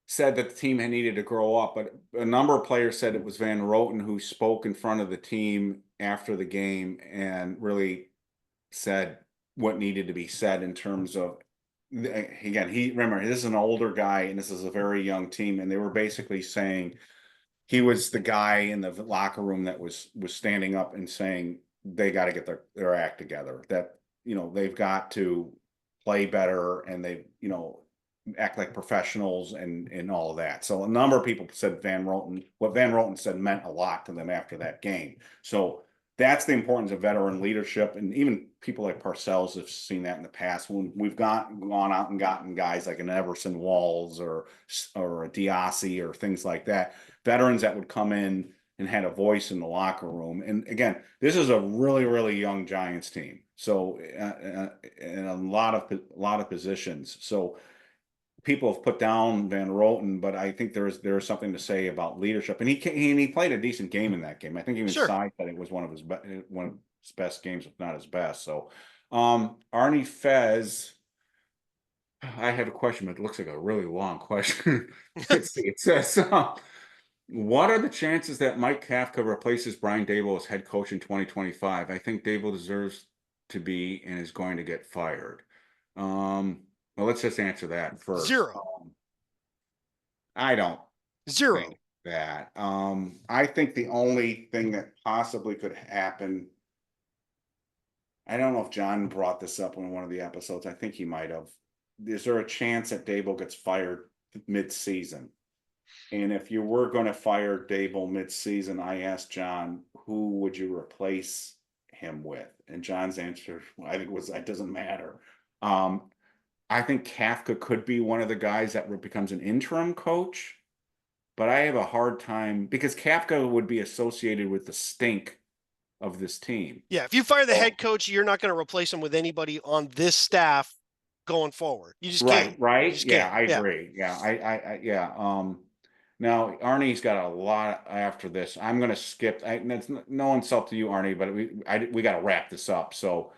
said that the team had needed to grow up, but a number of players said it was Van Roten who spoke in front of the team after the game and really said what needed to be said in terms of, again, remember, this is an older guy and this is a very young team, and they were basically saying he was the guy in the locker room that was standing up and saying they got to get their act together, that they've got to play better and they act like professionals and all of that. So a number of people said what Van Roten said meant a lot to them after that game. So that's the importance of veteran leadership, and even people like Parcells have seen that in the past when we've gone out and gotten guys like an Everson Walls or a Diassi or things like that, veterans that would come in and had a voice in the locker room. And again, this is a really, really young Giants team. So in a lot of positions. So people have put down Van Roten, but I think there is something to say about leadership, and he played a decent game in that game. I think even Sure. Cy said it was one of his best games, if not his best. So, Arnie Fez, I have a question, but it looks like a really long question. Let's see. It says, what are the chances that Mike Kafka replaces Brian Daboll as head coach in 2025? I think Daboll deserves to be and is going to get fired. Well, let's just answer that first. 0. I don't 0. think that. I think the only thing that possibly could happen, I don't know if John brought this up in one of the episodes. I think he might have. Is there a chance that Daboll gets fired mid-season? And if you were going to fire Daboll mid-season, I asked John, who would you replace him with? And John's answer, I think, was, it doesn't matter. I think Kafka could be one of the guys that becomes an interim coach, but I have a hard time because Kafka would be associated with the stink of this team. Yeah, if you fire the head coach, you're not going to replace him with anybody on this staff going forward. You just can't. Right. Yeah, I agree. Yeah, now Arnie's got a lot after this. I'm going to skip. That's no insult to you, Arnie, but we got to wrap this up. So,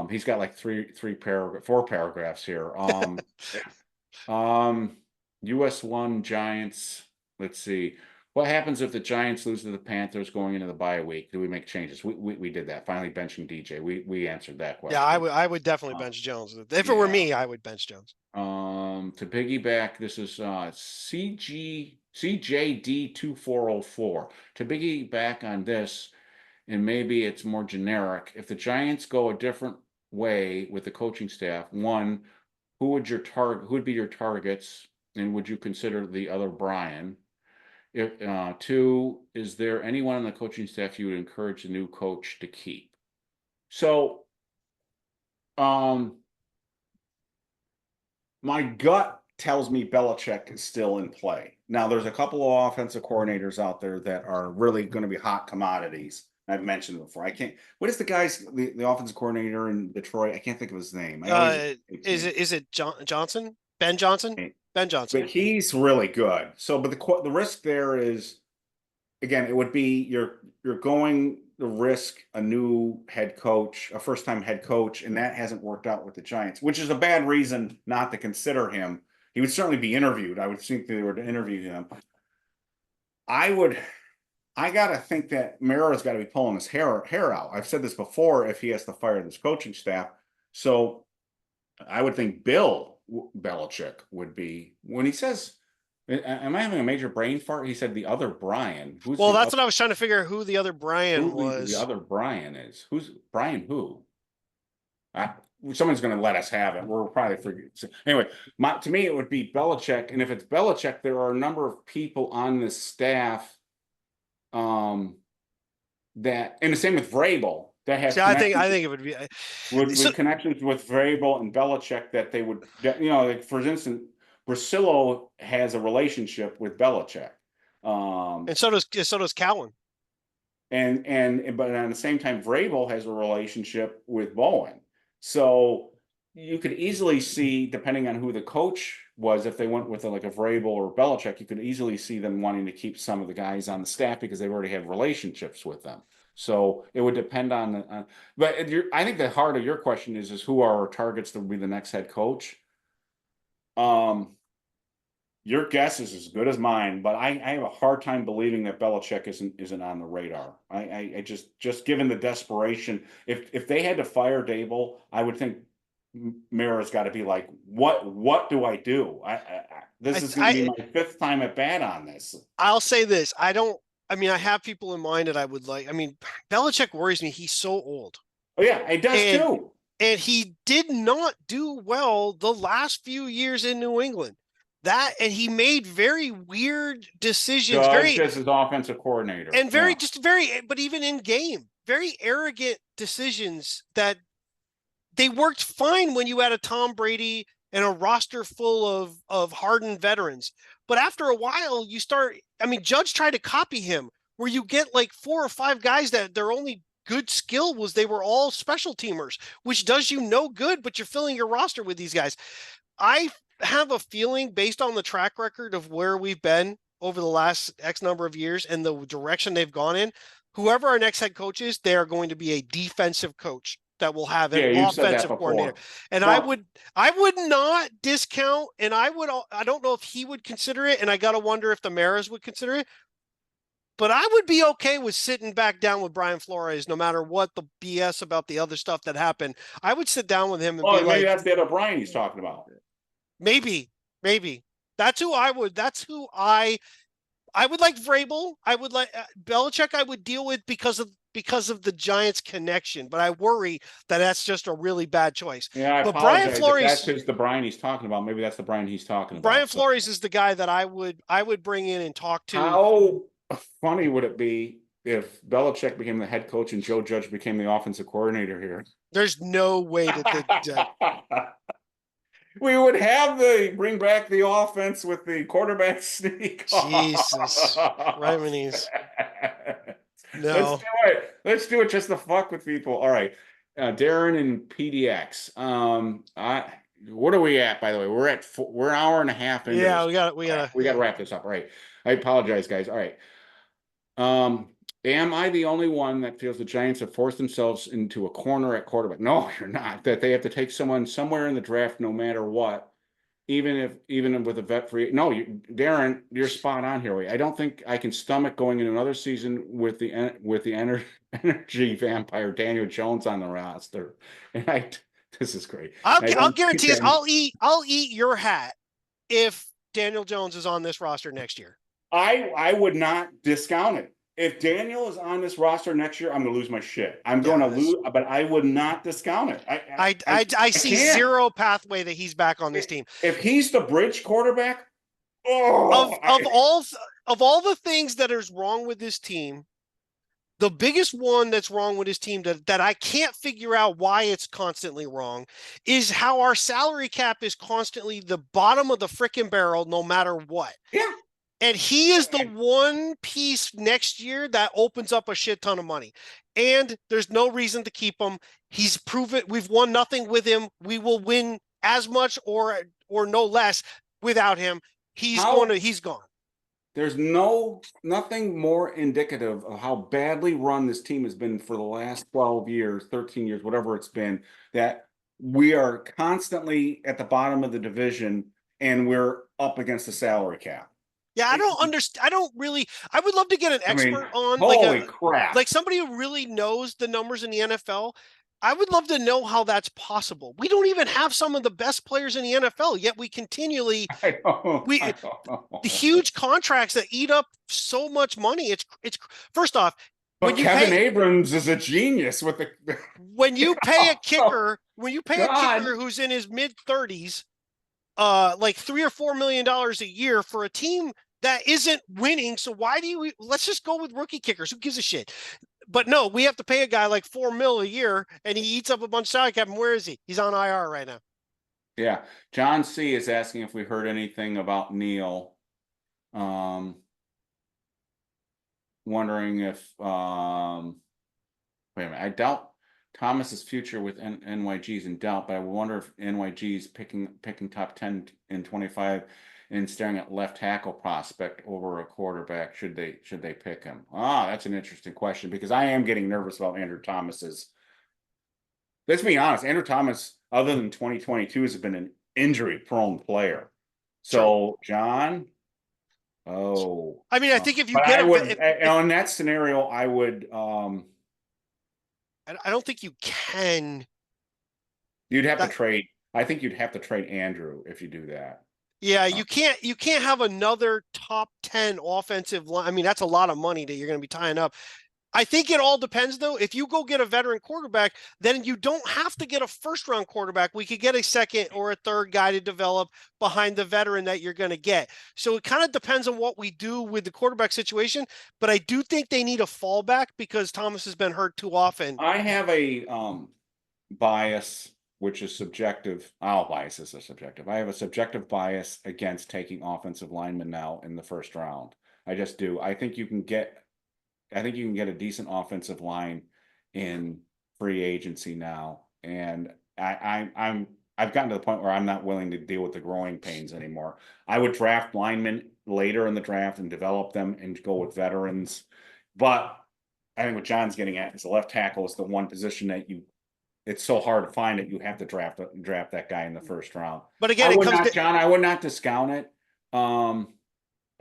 he's got like four paragraphs here. US1 Giants. Let's see. What happens if the Giants lose to the Panthers going into the bye week? Do we make changes? We did that. Finally benching DJ. We answered that question. Yeah, I would definitely bench Jones. If it were me, I would bench Jones. To piggyback, this is CJD2404. To piggyback on this, and maybe it's more generic, if the Giants go a different way with the coaching staff, one, who would be your targets, and would you consider the other Brian? If two, is there anyone on the coaching staff you would encourage the new coach to keep? So, my gut tells me Belichick is still in play. Now, there's a couple of offensive coordinators out there that are really going to be hot commodities. I've mentioned it before. What is the offensive coordinator in Detroit? I can't think of his name. Is it Johnson? Ben Johnson? Ben Johnson. But he's really good. So, but the risk there is, again, it would be you're going to risk a new head coach, a first-time head coach, and that hasn't worked out with the Giants, which is a bad reason not to consider him. He would certainly be interviewed. I would think they were to interview him. I gotta think that Mara's got to be pulling his hair out. I've said this before. If he has to fire this coaching staff, so I would think Bill Belichick would be, when he says, am I having a major brain fart? He said the other Brian. Well, that's what I was trying to figure out, who the other Brian was. The other Brian is. Who's Brian who? Someone's going to let us have it. We're probably forgetting. Anyway, to me, it would be Belichick. And if it's Belichick, there are a number of people on the staff and the same with Vrabel. I think it would be with connections with Vrabel and Belichick that they would, like for instance, Brasillo has a relationship with Belichick, and so does Cowan, but at the same time, Vrabel has a relationship with Bowen. So you could easily see, depending on who the coach was, if they went with like a Vrabel or Belichick, you could easily see them wanting to keep some of the guys on the staff because they've already had relationships with them. So it would depend on but I think the heart of your question is who are our targets that would be the next head coach? Your guess is as good as mine, but I have a hard time believing that Belichick isn't on the radar. I just given the desperation, if they had to fire Daboll, I would think Mara's got to be like, what do I do? This is going to be my fifth time at bat on this. I'll say this. I have people in mind that I would like. Belichick worries me. He's so old. Oh yeah, it does too. And he did not do well the last few years in New England. And he made very weird decisions. As his offensive coordinator. And but even in game, very arrogant decisions that they worked fine when you had a Tom Brady and a roster full of hardened veterans. But after a while, Judge tried to copy him, where you get like 4 or 5 guys that their only good skill was they were all special teamers, which does you no good, but you're filling your roster with these guys. I have a feeling based on the track record of where we've been over the last X number of years and the direction they've gone in, whoever our next head coach is, they are going to be a defensive coach that will have an you've said that offensive coordinator. before. And Well, I would not discount, and I don't know if he would consider it, and I got to wonder if the Maras would consider it, but I would be okay with sitting back down with Brian Flores, no matter what the BS about the other stuff that happened. I would sit down with him and be maybe like, that's the other Brian he's talking about. maybe. That's who I would like Vrabel. I would like Belichick. I would deal with because of the Giants connection, but I worry that that's just a really bad choice. Yeah, I but apologize. Brian Flores, That's just the Brian he's talking about. Maybe that's the Brian he's talking about. Brian Flores is the guy that I would bring in and talk to. How funny would it be if Belichick became the head coach and Joe Judge became the offensive coordinator here? There's no way that we would have bring back the offense with the quarterback sneak. Jesus, right when he's no. Let's do it just to fuck with people. All right, Darren and PDX. What are we at, by the way? We're an hour and a half into Yeah, this. we gotta wrap this up. All right. I apologize, guys. All right. Am I the only one that feels the Giants have forced themselves into a corner at quarterback? No, you're not. That they have to take someone somewhere in the draft, no matter what, even with a vet free. No, Darren, you're spot on here. I don't think I can stomach going in another season with the energy vampire Daniel Jones on the roster. And this is great. I'll guarantee this. I'll eat your hat if Daniel Jones is on this roster next year. I would not discount it. If Daniel is on this roster next year, I'm going to lose my shit. I'm going to lose, but I would not discount it. I see zero pathway that he's back on this team. If he's the bridge quarterback, of all the things that is wrong with this team, the biggest one that's wrong with his team that I can't figure out why it's constantly wrong is how our salary cap is constantly the bottom of the frickin' barrel, no matter what. Yeah. And he is the one piece next year that opens up a shit ton of money. And there's no reason to keep him. He's proven we've won nothing with him. We will win as much or no less without him. He's gone. There's nothing more indicative of how badly run this team has been for the last 12 years, 13 years, whatever it's been, that we are constantly at the bottom of the division and we're up against the salary cap. Yeah, I don't understand. I would love to get an expert on holy crap. Like somebody who really knows the numbers in the NFL. I would love to know how that's possible. We don't even have some of the best players in the NFL, yet we continually the huge contracts that eat up so much money. It's first off, but Kevin Abrams is a genius with the when you pay a kicker, kicker who's in his mid-30s, like $3 or $4 million a year for a team that isn't winning. So let's just go with rookie kickers. Who gives a shit? But no, we have to pay a guy like $4 million a year and he eats up a bunch of salary cap. And where is he? He's on IR right now. Yeah. John C is asking if we heard anything about Neil. Wondering if, wait a minute, I doubt Thomas's future with NYG is in doubt, but I wonder if NYG is picking top 10 in 25 and staring at left tackle prospect over a quarterback. Should they pick him? That's an interesting question because I am getting nervous about Andrew Thomas's. Let's be honest, Andrew Thomas, other than 2022, has been an injury-prone player. So, John, I mean, I think if you get in that scenario, I would. I don't think you can. You'd have to trade. I think you'd have to trade Andrew if you do that. Yeah, you can't have another top 10 offensive line. I mean, that's a lot of money that you're going to be tying up. I think it all depends, though. If you go get a veteran quarterback, then you don't have to get a first-round quarterback. We could get a second or a third guy to develop behind the veteran that you're going to get. So it kind of depends on what we do with the quarterback situation. But I do think they need a fallback because Thomas has been hurt too often. I have a bias, which is subjective. All biases are subjective. I have a subjective bias against taking offensive linemen now in the first round. I just do. I think you can get a decent offensive line in free agency now, and I'm I've gotten to the point where I'm not willing to deal with the growing pains anymore. I would draft linemen later in the draft and develop them and go with veterans. But I think what John's getting at is the left tackle is the one position that it's so hard to find that you have to draft that guy in the first round. But again, John, I would not discount it.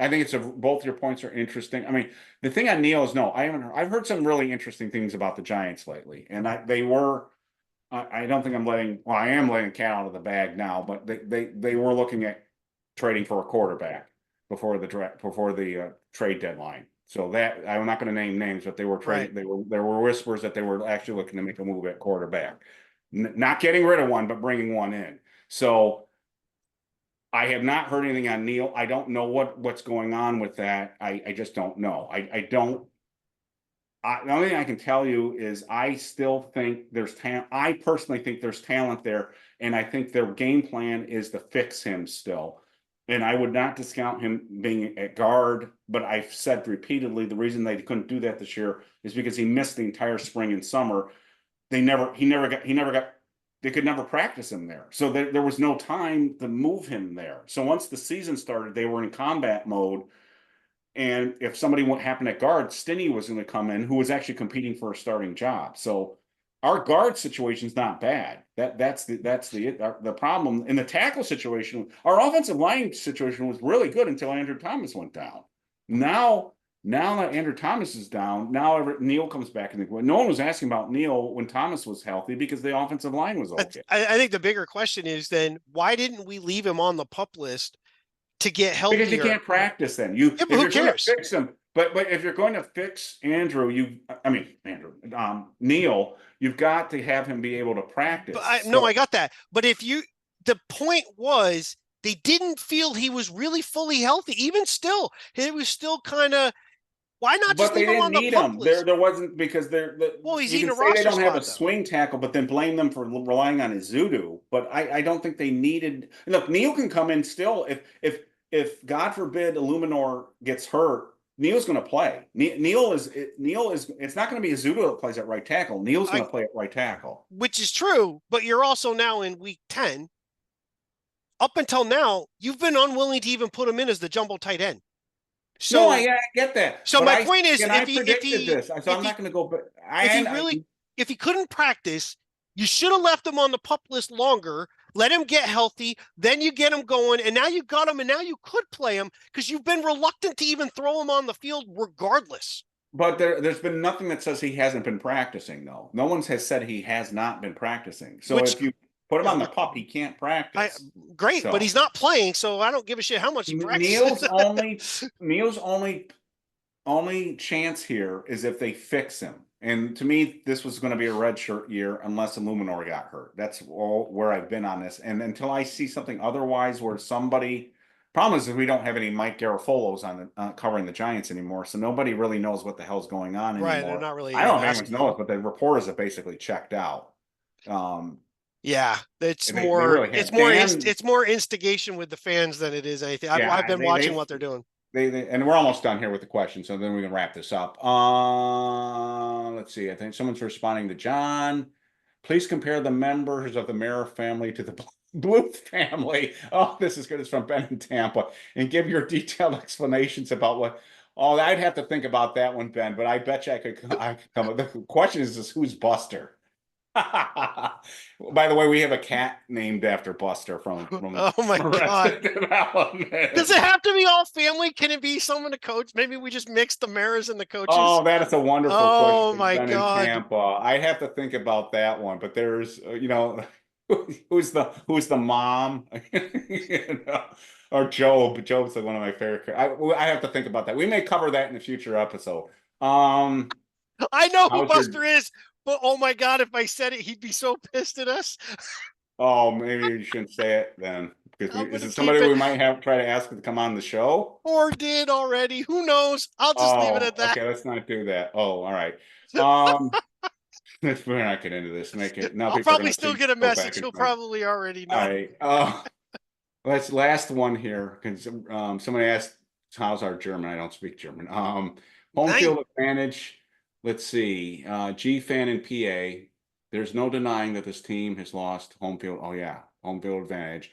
I think both your points are interesting. I mean, the thing on Neal is I've heard some really interesting things about the Giants lately, and I don't think I am letting cat out of the bag now, but they were looking at trading for a quarterback before the trade deadline. So that I'm not going to name names, but they were trading. Right. There were whispers that they were actually looking to make a move at quarterback, not getting rid of one, but bringing one in. So I have not heard anything on Neal. I don't know what's going on with that. I just don't know. The only thing I can tell you is I still think there's talent. I personally think there's talent there, and I think their game plan is to fix him still. And I would not discount him being at guard, but I've said repeatedly the reason they couldn't do that this year is because he missed the entire spring and summer. They could never practice him there. So there was no time to move him there. So once the season started, they were in combat mode. And if somebody happened at guard, Stinney was going to come in, who was actually competing for a starting job. So our guard situation is not bad. That's the problem. In the tackle situation, our offensive line situation was really good until Andrew Thomas went down. Now that Andrew Thomas is down, now Neal comes back in the no one was asking about Neal when Thomas was healthy because the offensive line was okay. I think the bigger question is then why didn't we leave him on the PUP list to get healthier? Because you can't practice then. If you're going to fix him, but if you're going to fix Neal, you've got to have him be able to practice. I got that. But the point was they didn't feel he was really fully healthy. Even still, it was still kind of, why not just leave him on the PUP list? There wasn't because he's you eating can a roster say they don't have a spot, swing tackle, but then blame them for relying on Izudu. But I don't think they needed. Look, Neal can come in still if God forbid Illuminor gets hurt. Neal's going to play. Neal is. It's not going to be Izudu that plays at right tackle. Neal's going to play at right tackle, which is true. But you're also now in week 10. Up until now, you've been unwilling to even put him in as the jumbo tight end. So no, I get that. So my point is, I'm not going to go. But if he couldn't practice, you should have left him on the PUP list longer. Let him get healthy, then you get him going, and now you got him, and now you could play him because you've been reluctant to even throw him on the field regardless. But there's been nothing that says he hasn't been practicing, though. No one has said he has not been practicing. So if you put him on the PUP, he can't practice. But he's not playing, so I don't give a shit how much he practices. Neal's only chance here is if they fix him. And to me, this was going to be a redshirt year unless Illuminor got hurt. That's where I've been on this. And until I see something otherwise where problem is we don't have any Mike Garafolos on covering the Giants anymore. So nobody really knows what the hell's going on anymore. Right, they're not really. I don't know if anyone knows, but the reporters have basically checked out. Yeah, it's more instigation with the fans than it is anything. I've been watching what they're doing. And we're almost done here with the question, so then we can wrap this up. Let's see. I think someone's responding to John. Please compare the members of the Mara family to the Blue family. Oh, this is good. It's from Ben in Tampa. And give your detailed explanations about what. Oh, I'd have to think about that one, Ben. But I bet you I could come up. The question is who's Buster? By the way, we have a cat named after Buster from oh my God. Does it have to be all family? Can it be someone to coach? Maybe we just mix the Maras and the coaches. Oh, that is a wonderful question. Oh my God. Tampa. I have to think about that one, but there's who's the mom? Or Job. Job's like one of my favorite. I have to think about that. We may cover that in a future episode. I know who Buster is. But oh my God, if I said it, he'd be so pissed at us. Oh, maybe you shouldn't say it then. Because is it somebody we might try to ask to come on the show? Or did already. Who knows? I'll just leave it at that. Okay, let's not do that. Oh, all right. We're not getting into this. I'll probably still get a message. He'll probably already know. All right. Last one here. Somebody asked, how's our German? I don't speak German. Home field advantage. Let's see. G-Fan in PA. There's no denying that this team has lost home field. Oh, yeah. home field advantage,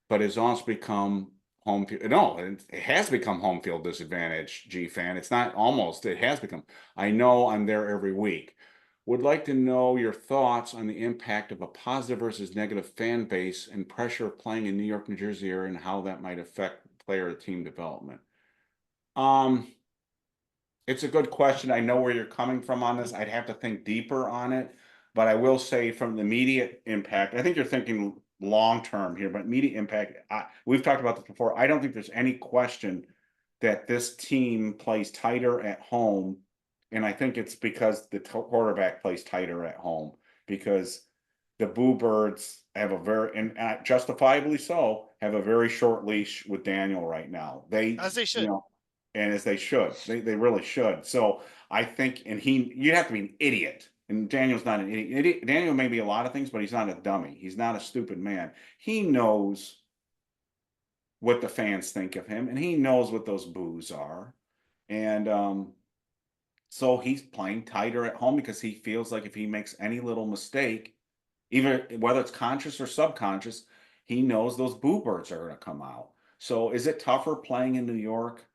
but it's also become home field. No, it has become home field disadvantage, G-fan. It's not almost, it has become. I know I'm there every week. Would like to know your thoughts on the impact of a positive versus negative fan base and pressure of playing in New York, New Jersey area and how that might affect player or team development. It's a good question. I know where you're coming from on this. I'd have to think deeper on it, but I will say from the immediate impact, I think you're thinking long term here, but immediate impact, we've talked about this before. I don't think there's any question that this team plays tighter at home. And I think it's because the quarterback plays tighter at home, because the Boo Birds have a very, and justifiably so, have a very short leash with Daniel right now. As they should. And as they should. They really should. So I think, and you have to be an idiot. And Daniel's not an idiot. Daniel may be a lot of things, but he's not a dummy. He's not a stupid man. He knows what the fans think of him, and he knows what those boos are. And so he's playing tighter at home because he feels like if he makes any little mistake, even whether it's conscious or subconscious, he knows those boo birds are going to come out. So is it tougher playing in New York?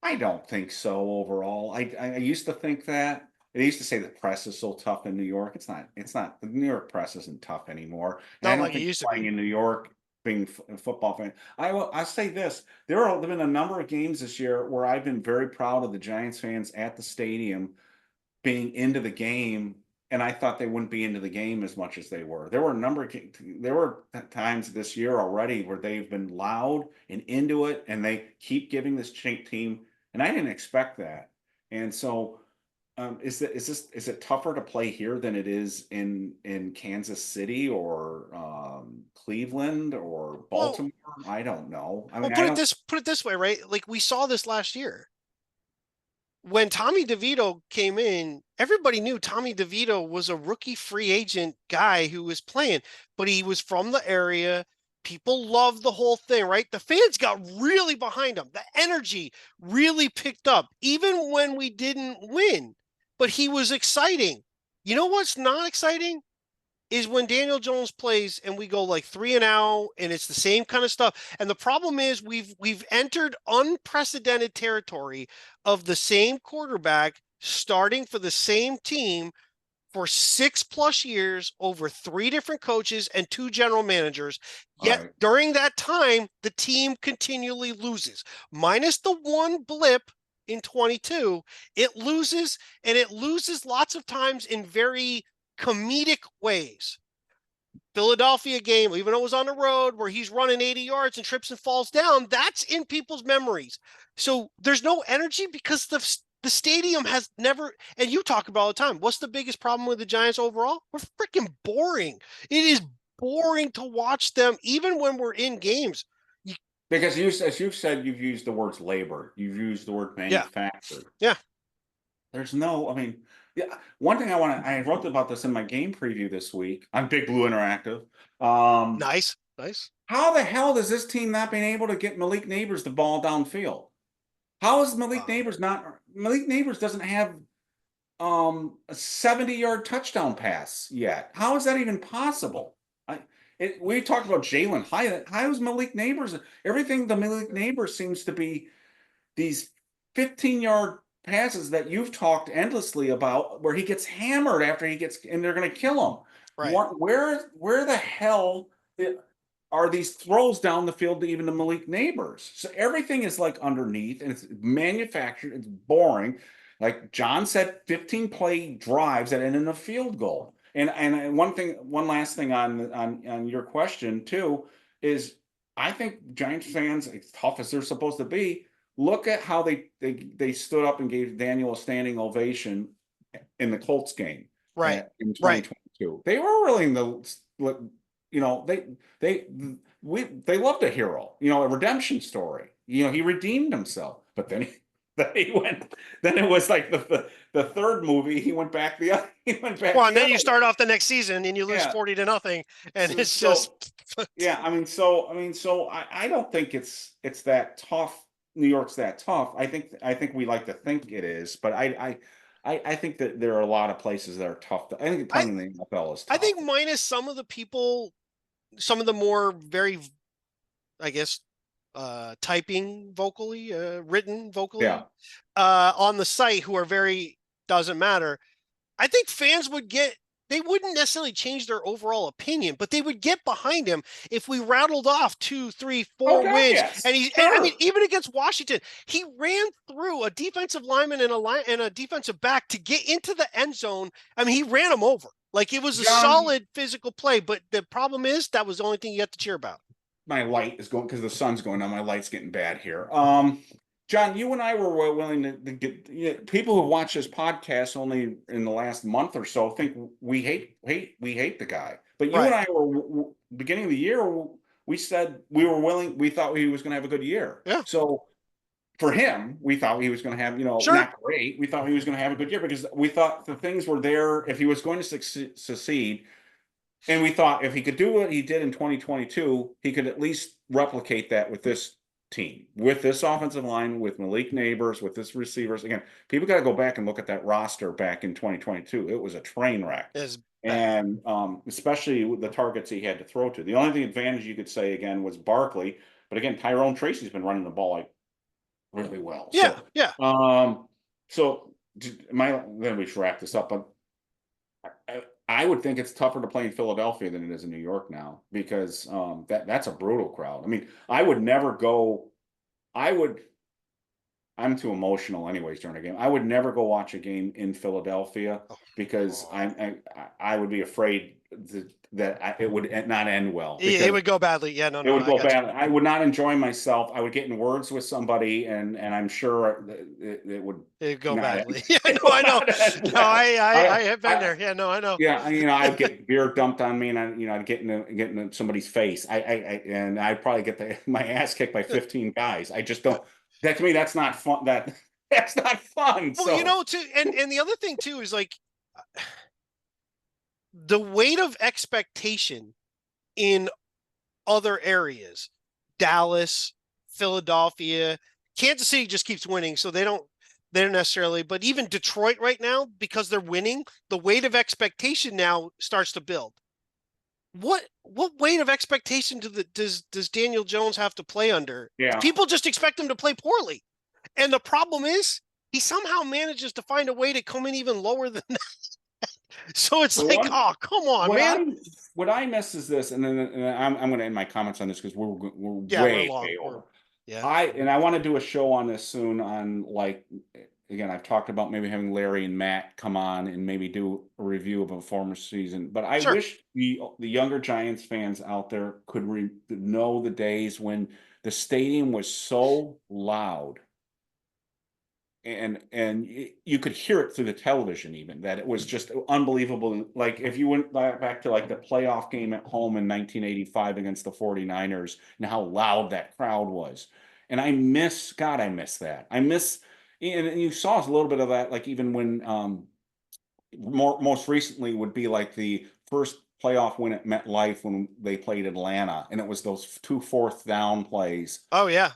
I don't think so overall. I used to think that. I used to say the press is so tough in New York. It's not. It's not. The New York press isn't tough anymore. And Not I don't like it think used to playing be. in New York, being a football fan. I say this: there have been a number of games this year where I've been very proud of the Giants fans at the stadium being into the game, and I thought they wouldn't be into the game as much as they were. There were times this year already where they've been loud and into it, and they keep giving this team. And I didn't expect that. And so, is it tougher to play here than it is in Kansas City or Cleveland or Baltimore? I don't know. I mean, put it this way, right? Like we saw this last year. When Tommy DeVito came in, everybody knew Tommy DeVito was a rookie free agent guy who was playing, but he was from the area. People loved the whole thing, right? The fans got really behind him. The energy really picked up, even when we didn't win. But he was exciting. You know what's not exciting? Is when Daniel Jones plays and we go like 3-0 and it's the same kind of stuff. And the problem is we've entered unprecedented territory of the same quarterback starting for the same team for 6+ years over 3 different coaches and 2 general managers. Yet right. During that time, the team continually loses. Minus the one blip in 22, it loses, and it loses lots of times in very comedic ways. Philadelphia game, even though it was on the road where he's running 80 yards and trips and falls down, that's in people's memories. So there's no energy because the stadium has never, and you talk about all the time, what's the biggest problem with the Giants overall? We're freaking boring. It is boring to watch them, even when we're in games. Because as you've said, you've used the words labor. You've used the word manufactured. Yeah. There's no, I mean, yeah. One thing I wrote about this in my game preview this week on Big Blue Interactive. Nice. How the hell does this team not being able to get Malik Neighbors the ball downfield? How is Malik Neighbors doesn't have a 70-yard touchdown pass yet. How is that even possible? We talked about Jalen Hyatt. How is Malik Neighbors? Everything the Malik Neighbors seems to be these 15-yard passes that you've talked endlessly about, where he gets hammered after he gets, and they're going to kill him. Right. Where the hell are these throws down the field to even the Malik Neighbors? So everything is like underneath, and it's manufactured. It's boring. Like John said, 15 play drives that end in a field goal. And one last thing on your question too is, I think Giants fans, as tough as they're supposed to be, look at how they stood up and gave Daniel a standing ovation in the Colts game, right, in 2022. They were really in the, they loved a hero, a redemption story. He redeemed himself, but then it was like the third movie. He went back Well, and then you start off the next season and you lose 40-0, and it's just yeah. I don't think it's that tough. New York's that tough. I think we like to think it is, but I think that there are a lot of places that are tough. I think playing in the NFL is tough. I think minus some of the people some of the more very, I guess, typing vocally, written vocally, Yeah. on the site who are very, doesn't matter. I think fans they wouldn't necessarily change their overall opinion, but they would get behind him if we rattled off 2, 3, 4 God, wins. yes. And Sure. I mean, even against Washington, he ran through a defensive lineman and a defensive back to get into the end zone. I mean, he ran him over. Like, it was a solid physical play, but the problem is that was the only thing you have to cheer about. My light is going because the sun's going on. My light's getting bad here. John, you and I were willing to get people who watch this podcast only in the last month or so think we hate the guy. But you and I were beginning of the year. We said we were willing. We thought he was going to have a good year. Yeah. So for him, we thought he was going to have not great. We thought he was going to have a good year because we thought the things were there if he was going to succeed. And we thought if he could do what he did in 2022, he could at least replicate that with this team, with this offensive line, with Malik Neighbors, with this receivers. Again, people got to go back and look at that roster back in 2022. It was a train wreck. And especially with the targets he had to throw to. The only advantage you could say, again, was Barkley. But again, Tyrone Tracy's been running the ball like really well. Yeah, so, yeah. Then we should wrap this up. But I would think it's tougher to play in Philadelphia than it is in New York now because that's a brutal crowd. I mean, I would never go. I'm too emotional anyways during a game. I would never go watch a game in Philadelphia because I would be afraid that it would not end well. It would go badly. Yeah, no, it would go badly. I would not enjoy myself. I would get in words with somebody, and I'm sure it would go badly. Yeah, I know. No, I have been there. Yeah, no, I know. Yeah, I'd get beer dumped on me, and I'd get into somebody's face. And I'd probably get my ass kicked by 15 guys. I just don't. That to me, that's not fun. That's not fun. Well, and the other thing too is like the weight of expectation in other areas, Dallas, Philadelphia, Kansas City just keeps winning, so they don't necessarily. But even Detroit right now, because they're winning, the weight of expectation now starts to build. What weight of expectation does Daniel Jones have to play under? Yeah. People just expect him to play poorly. And the problem is he somehow manages to find a way to come in even lower than that. So it's oh, come on, man. What I miss is this, and then I'm going to end my comments on this because we're way over. Yeah. I want to do a show on this soon on again, I've talked about maybe having Larry and Matt come on and maybe do a review of a former season. But I wish the younger Giants fans out there could know the days when the stadium was so loud and you could hear it through the television even, that it was just unbelievable. Like if you went back to like the playoff game at home in 1985 against the 49ers and how loud that crowd was. And I miss that. And you saw a little bit of that, like even when most recently would be like the first playoff win at MetLife when they played Atlanta, and it was those 2 4th down plays. Oh yeah.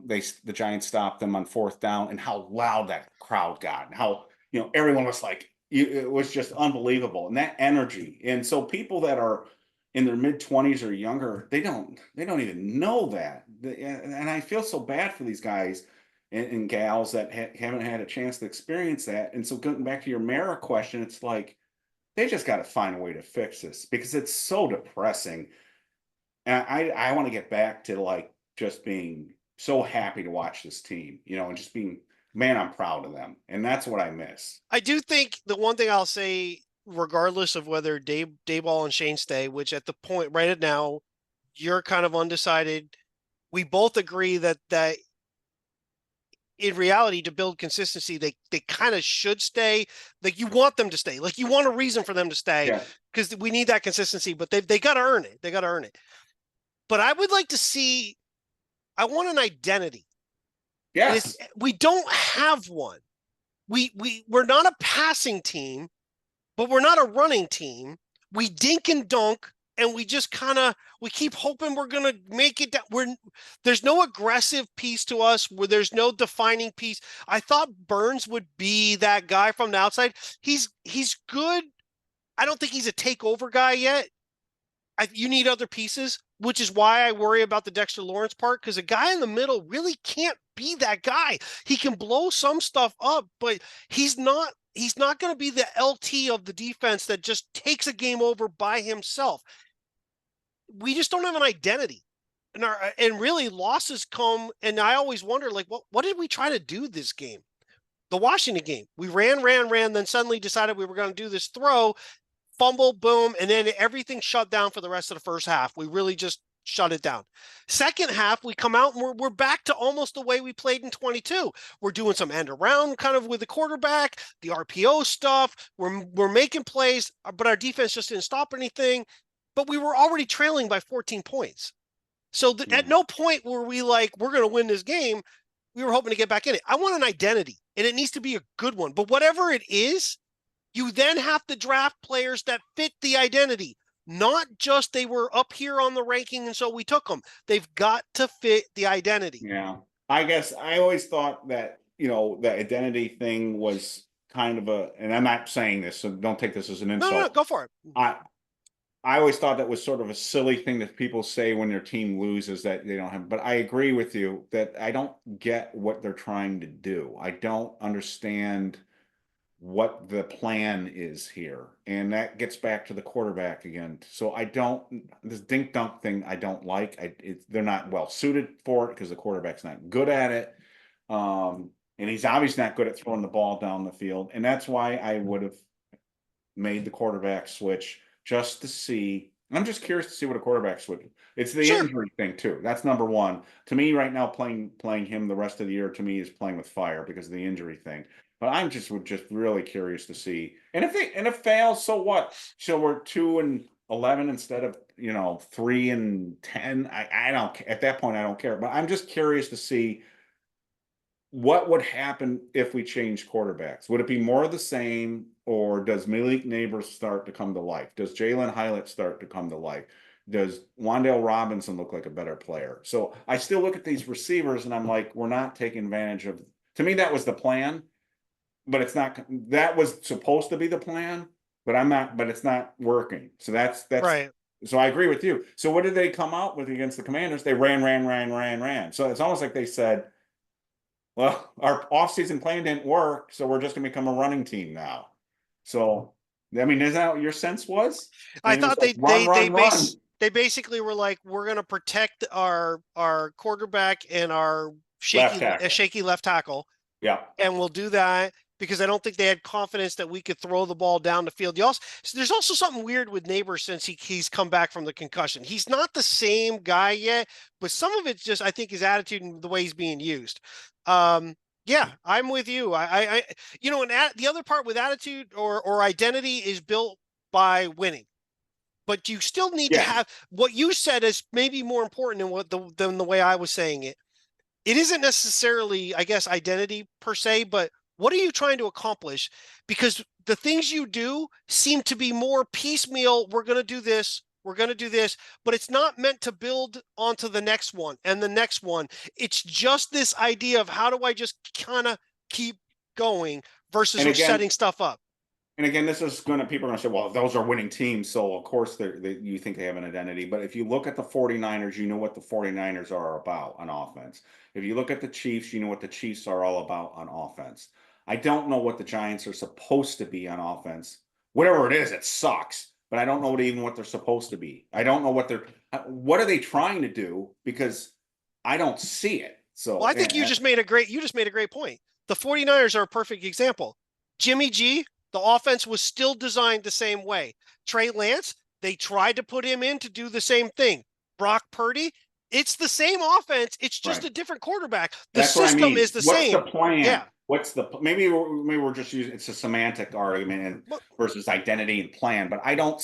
The Giants stopped them on 4th down, and how loud that crowd got, and how everyone was like, it was just unbelievable, and that energy. And so people that are in their mid-20s or younger, they don't even know that, and I feel so bad for these guys and gals that haven't had a chance to experience that. And so going back to your Mara question, it's like they just got to find a way to fix this because it's so depressing. And I want to get back to like just being so happy to watch this team, and just being, man, I'm proud of them. And that's what I miss. I do think the one thing I'll say, regardless of whether Daboll and Schoen stay, which at the point right now, you're kind of undecided. We both agree that in reality, to build consistency, they kind of should stay. Like you want them to stay. Like you want a reason for them to stay because we need that consistency. But they got to earn it. They got to earn it. But I would like to see. I want an identity. Yes, we don't have one. We're not a passing team, but we're not a running team. We dink and dunk. And we just we keep hoping we're going to make it. There's no aggressive piece to us where there's no defining piece. I thought Burns would be that guy from the outside. He's good. I don't think he's a takeover guy yet. you need other pieces, which is why I worry about the Dexter Lawrence part, because a guy in the middle really can't be that guy. He can blow some stuff up, but he's not going to be the LT of the defense that just takes a game over by himself. We just don't have an identity. And really losses come, and I always wonder, like, what did we try to do this game? The Washington game, we ran, then suddenly decided we were going to do this throw, fumble, boom, and then everything shut down for the rest of the first half. We really just shut it down. Second half, we come out and we're back to almost the way we played in 22. We're doing some end around kind of with the quarterback, the RPO stuff. We're making plays, but our defense just didn't stop anything. But we were already trailing by 14 points. So at no point were we like, we're going to win this game. We were hoping to get back in it. I want an identity, and it needs to be a good one. But whatever it is, you then have to draft players that fit the identity, not just they were up here on the ranking and so we took them. They've got to fit the identity. Yeah. I guess I always thought that, the identity thing was kind of and I'm not saying this, so don't take this as an insult. No, go for it. I always thought that was sort of a silly thing that people say when their team loses, that they don't have, but I agree with you that I don't get what they're trying to do. I don't understand what the plan is here. And that gets back to the quarterback again. So this dink dunk thing, I don't like. They're not well suited for it because the quarterback's not good at it. And he's obviously not good at throwing the ball down the field. And that's why I would have made the quarterback switch, just to see. I'm just curious to see what a quarterback switch. It's the injury thing too. That's number one. To me right now, playing him the rest of the year, to me, is playing with fire because of the injury thing. But I'm just really curious to see. And if it fails, so what? So we're 2-11 instead of 3-10. I don't, at that point I don't care. But I'm just curious to see what would happen if we change quarterbacks. Would it be more of the same, or does Malik Neighbors start to come to life? Does Jalen Hylett start to come to life? Does Wan'Dale Robinson look like a better player? So I still look at these receivers and I'm like, we're not taking advantage of. To me, that was the plan, but it's not. That was supposed to be the plan, but it's not working. So that's right. So I agree with you. So what did they come out with against the Commanders? They ran. So it's almost like they said, well, our offseason plan didn't work, so we're just going to become a running team now. So, I mean, is that what your sense was? I thought they basically were like, we're going to protect our quarterback and our shaky left tackle. Yeah. And we'll do that because I don't think they had confidence that we could throw the ball down the field. There's also something weird with Neighbors since he's come back from the concussion. He's not the same guy yet, but some of it's just, I think, his attitude and the way he's being used. Yeah, I'm with you. And the other part with attitude or identity is built by winning. But you still need to have what you said is maybe more important than the way I was saying it. It isn't necessarily, I guess, identity per se, but what are you trying to accomplish? Because the things you do seem to be more piecemeal. We're going to do this. We're going to do this, but it's not meant to build onto the next one and the next one. It's just this idea of how do I just kind of keep going versus setting stuff up. And again, this is people are going to say, well, those are winning teams. So of course you think they have an identity, but if you look at the 49ers, you know what the 49ers are about on offense. If you look at the Chiefs, you know what the Chiefs are all about on offense. I don't know what the Giants are supposed to be on offense. Whatever it is, it sucks. But I don't know what they're supposed to be. I don't know what are they trying to do, because I don't see it. So well, I think you just made a great point. The 49ers are a perfect example. Jimmy G, the offense was still designed the same way. Trey Lance, they tried to put him in to do the same thing. Brock Purdy, it's the same offense. It's just a different quarterback. The system is the same. What's the plan? Yeah. Maybe we're just using, it's a semantic argument versus identity and plan, but I don't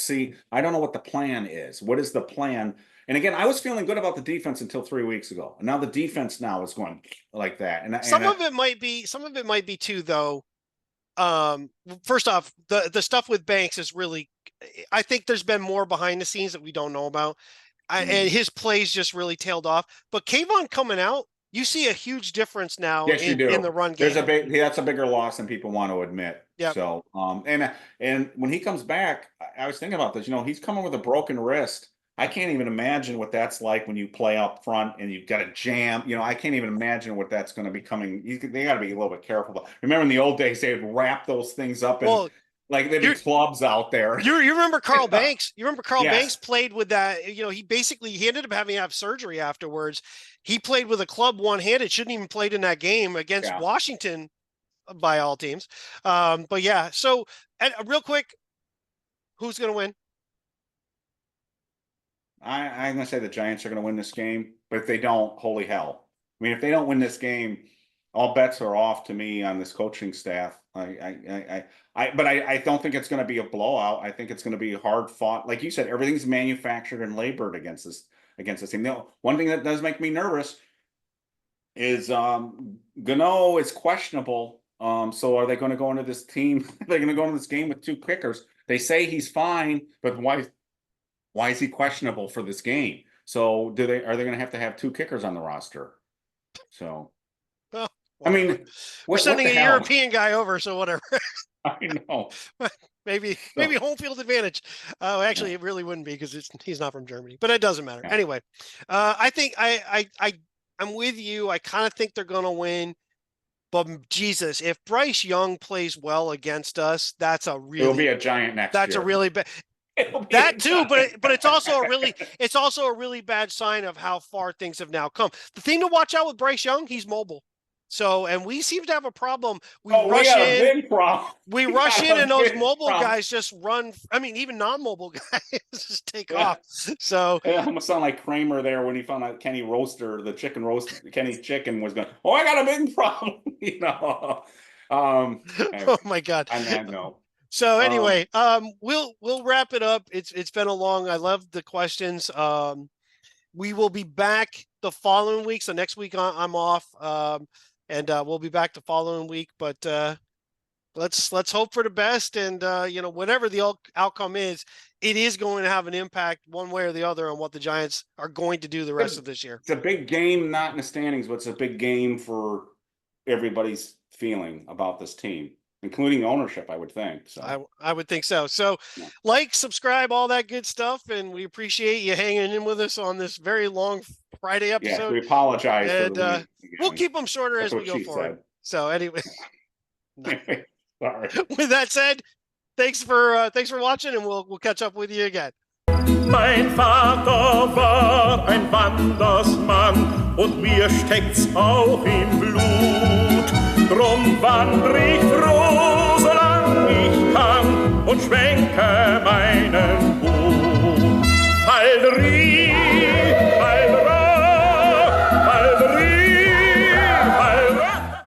know what the plan is. What is the plan? And again, I was feeling good about the defense until 3 weeks ago. And now the defense now is going like that. And some of it might be too, though. First off, the stuff with Banks is really, I think there's been more behind the scenes that we don't know about. And his plays just really tailed off. But Kayvon coming out, you see a huge difference now in the run game. That's a bigger loss than people want to admit. Yep. So, and when he comes back, I was thinking about this. He's coming with a broken wrist. I can't even imagine what that's like when you play up front and you've got a jam. You know, I can't even imagine what that's going to be coming. They got to be a little bit careful. Remember in the old days, they would wrap those things up and like there'd be clubs out there. You remember Carl Banks? You remember Carl Yes. Banks played with that? You know, he ended up having to have surgery afterwards. He played with a club one-handed. Shouldn't even played in that game against Washington, by all teams. But yeah, so and real quick, who's going to win? I'm going to say the Giants are going to win this game, but if they don't, holy hell. I mean, if they don't win this game, all bets are off to me on this coaching staff. But I don't think it's going to be a blowout. I think it's going to be hard fought. Like you said, everything's manufactured and labored against this team. Now, one thing that does make me nervous is Gano is questionable. So are they going to go into this team? They're going to go into this game with 2 kickers. They say he's fine, but why is he questionable for this game? So are they going to have 2 kickers on the roster? So, well, I mean, we're sending a European guy over, so whatever. I know. maybe home field advantage. Oh, actually, it really wouldn't be because he's not from Germany, but it doesn't matter. Yeah. Anyway, I think I'm with you. I kind of think they're going to win. But Jesus, if Bryce Young plays well against us, it'll be a giant next year. That's a really bad. That too, but it's also a really bad sign of how far things have now come. The thing to watch out with Bryce Young, he's mobile. So, and we seem to have a problem. We rush in, and those mobile guys just run. I mean, even non-mobile guys just take off. So I almost sound like Kramer there when he found out Kenny Chicken was going. Oh, I got a big problem. You know. Anyway, oh my God. I know. So anyway, we'll wrap it up. It's been a long. I love the questions. We will be back the following week. So next week I'm off, and we'll be back the following week. But let's hope for the best. And whatever the outcome is, it is going to have an impact one way or the other on what the Giants are going to do the rest of this year. It's a big game, not in the standings, but it's a big game for everybody's feeling about this team, including ownership, I would think. So I would think so. So like, subscribe, all that good stuff. And we appreciate you hanging in with us on this very long Friday episode. Yeah, we apologize. And we'll keep them shorter as we go forward. So anyway, sorry. With that said, thanks for watching, and we'll catch up with you again. Mein Vater war ein Wandersmann und mir steckt's auch im Blut. Drum wandr ich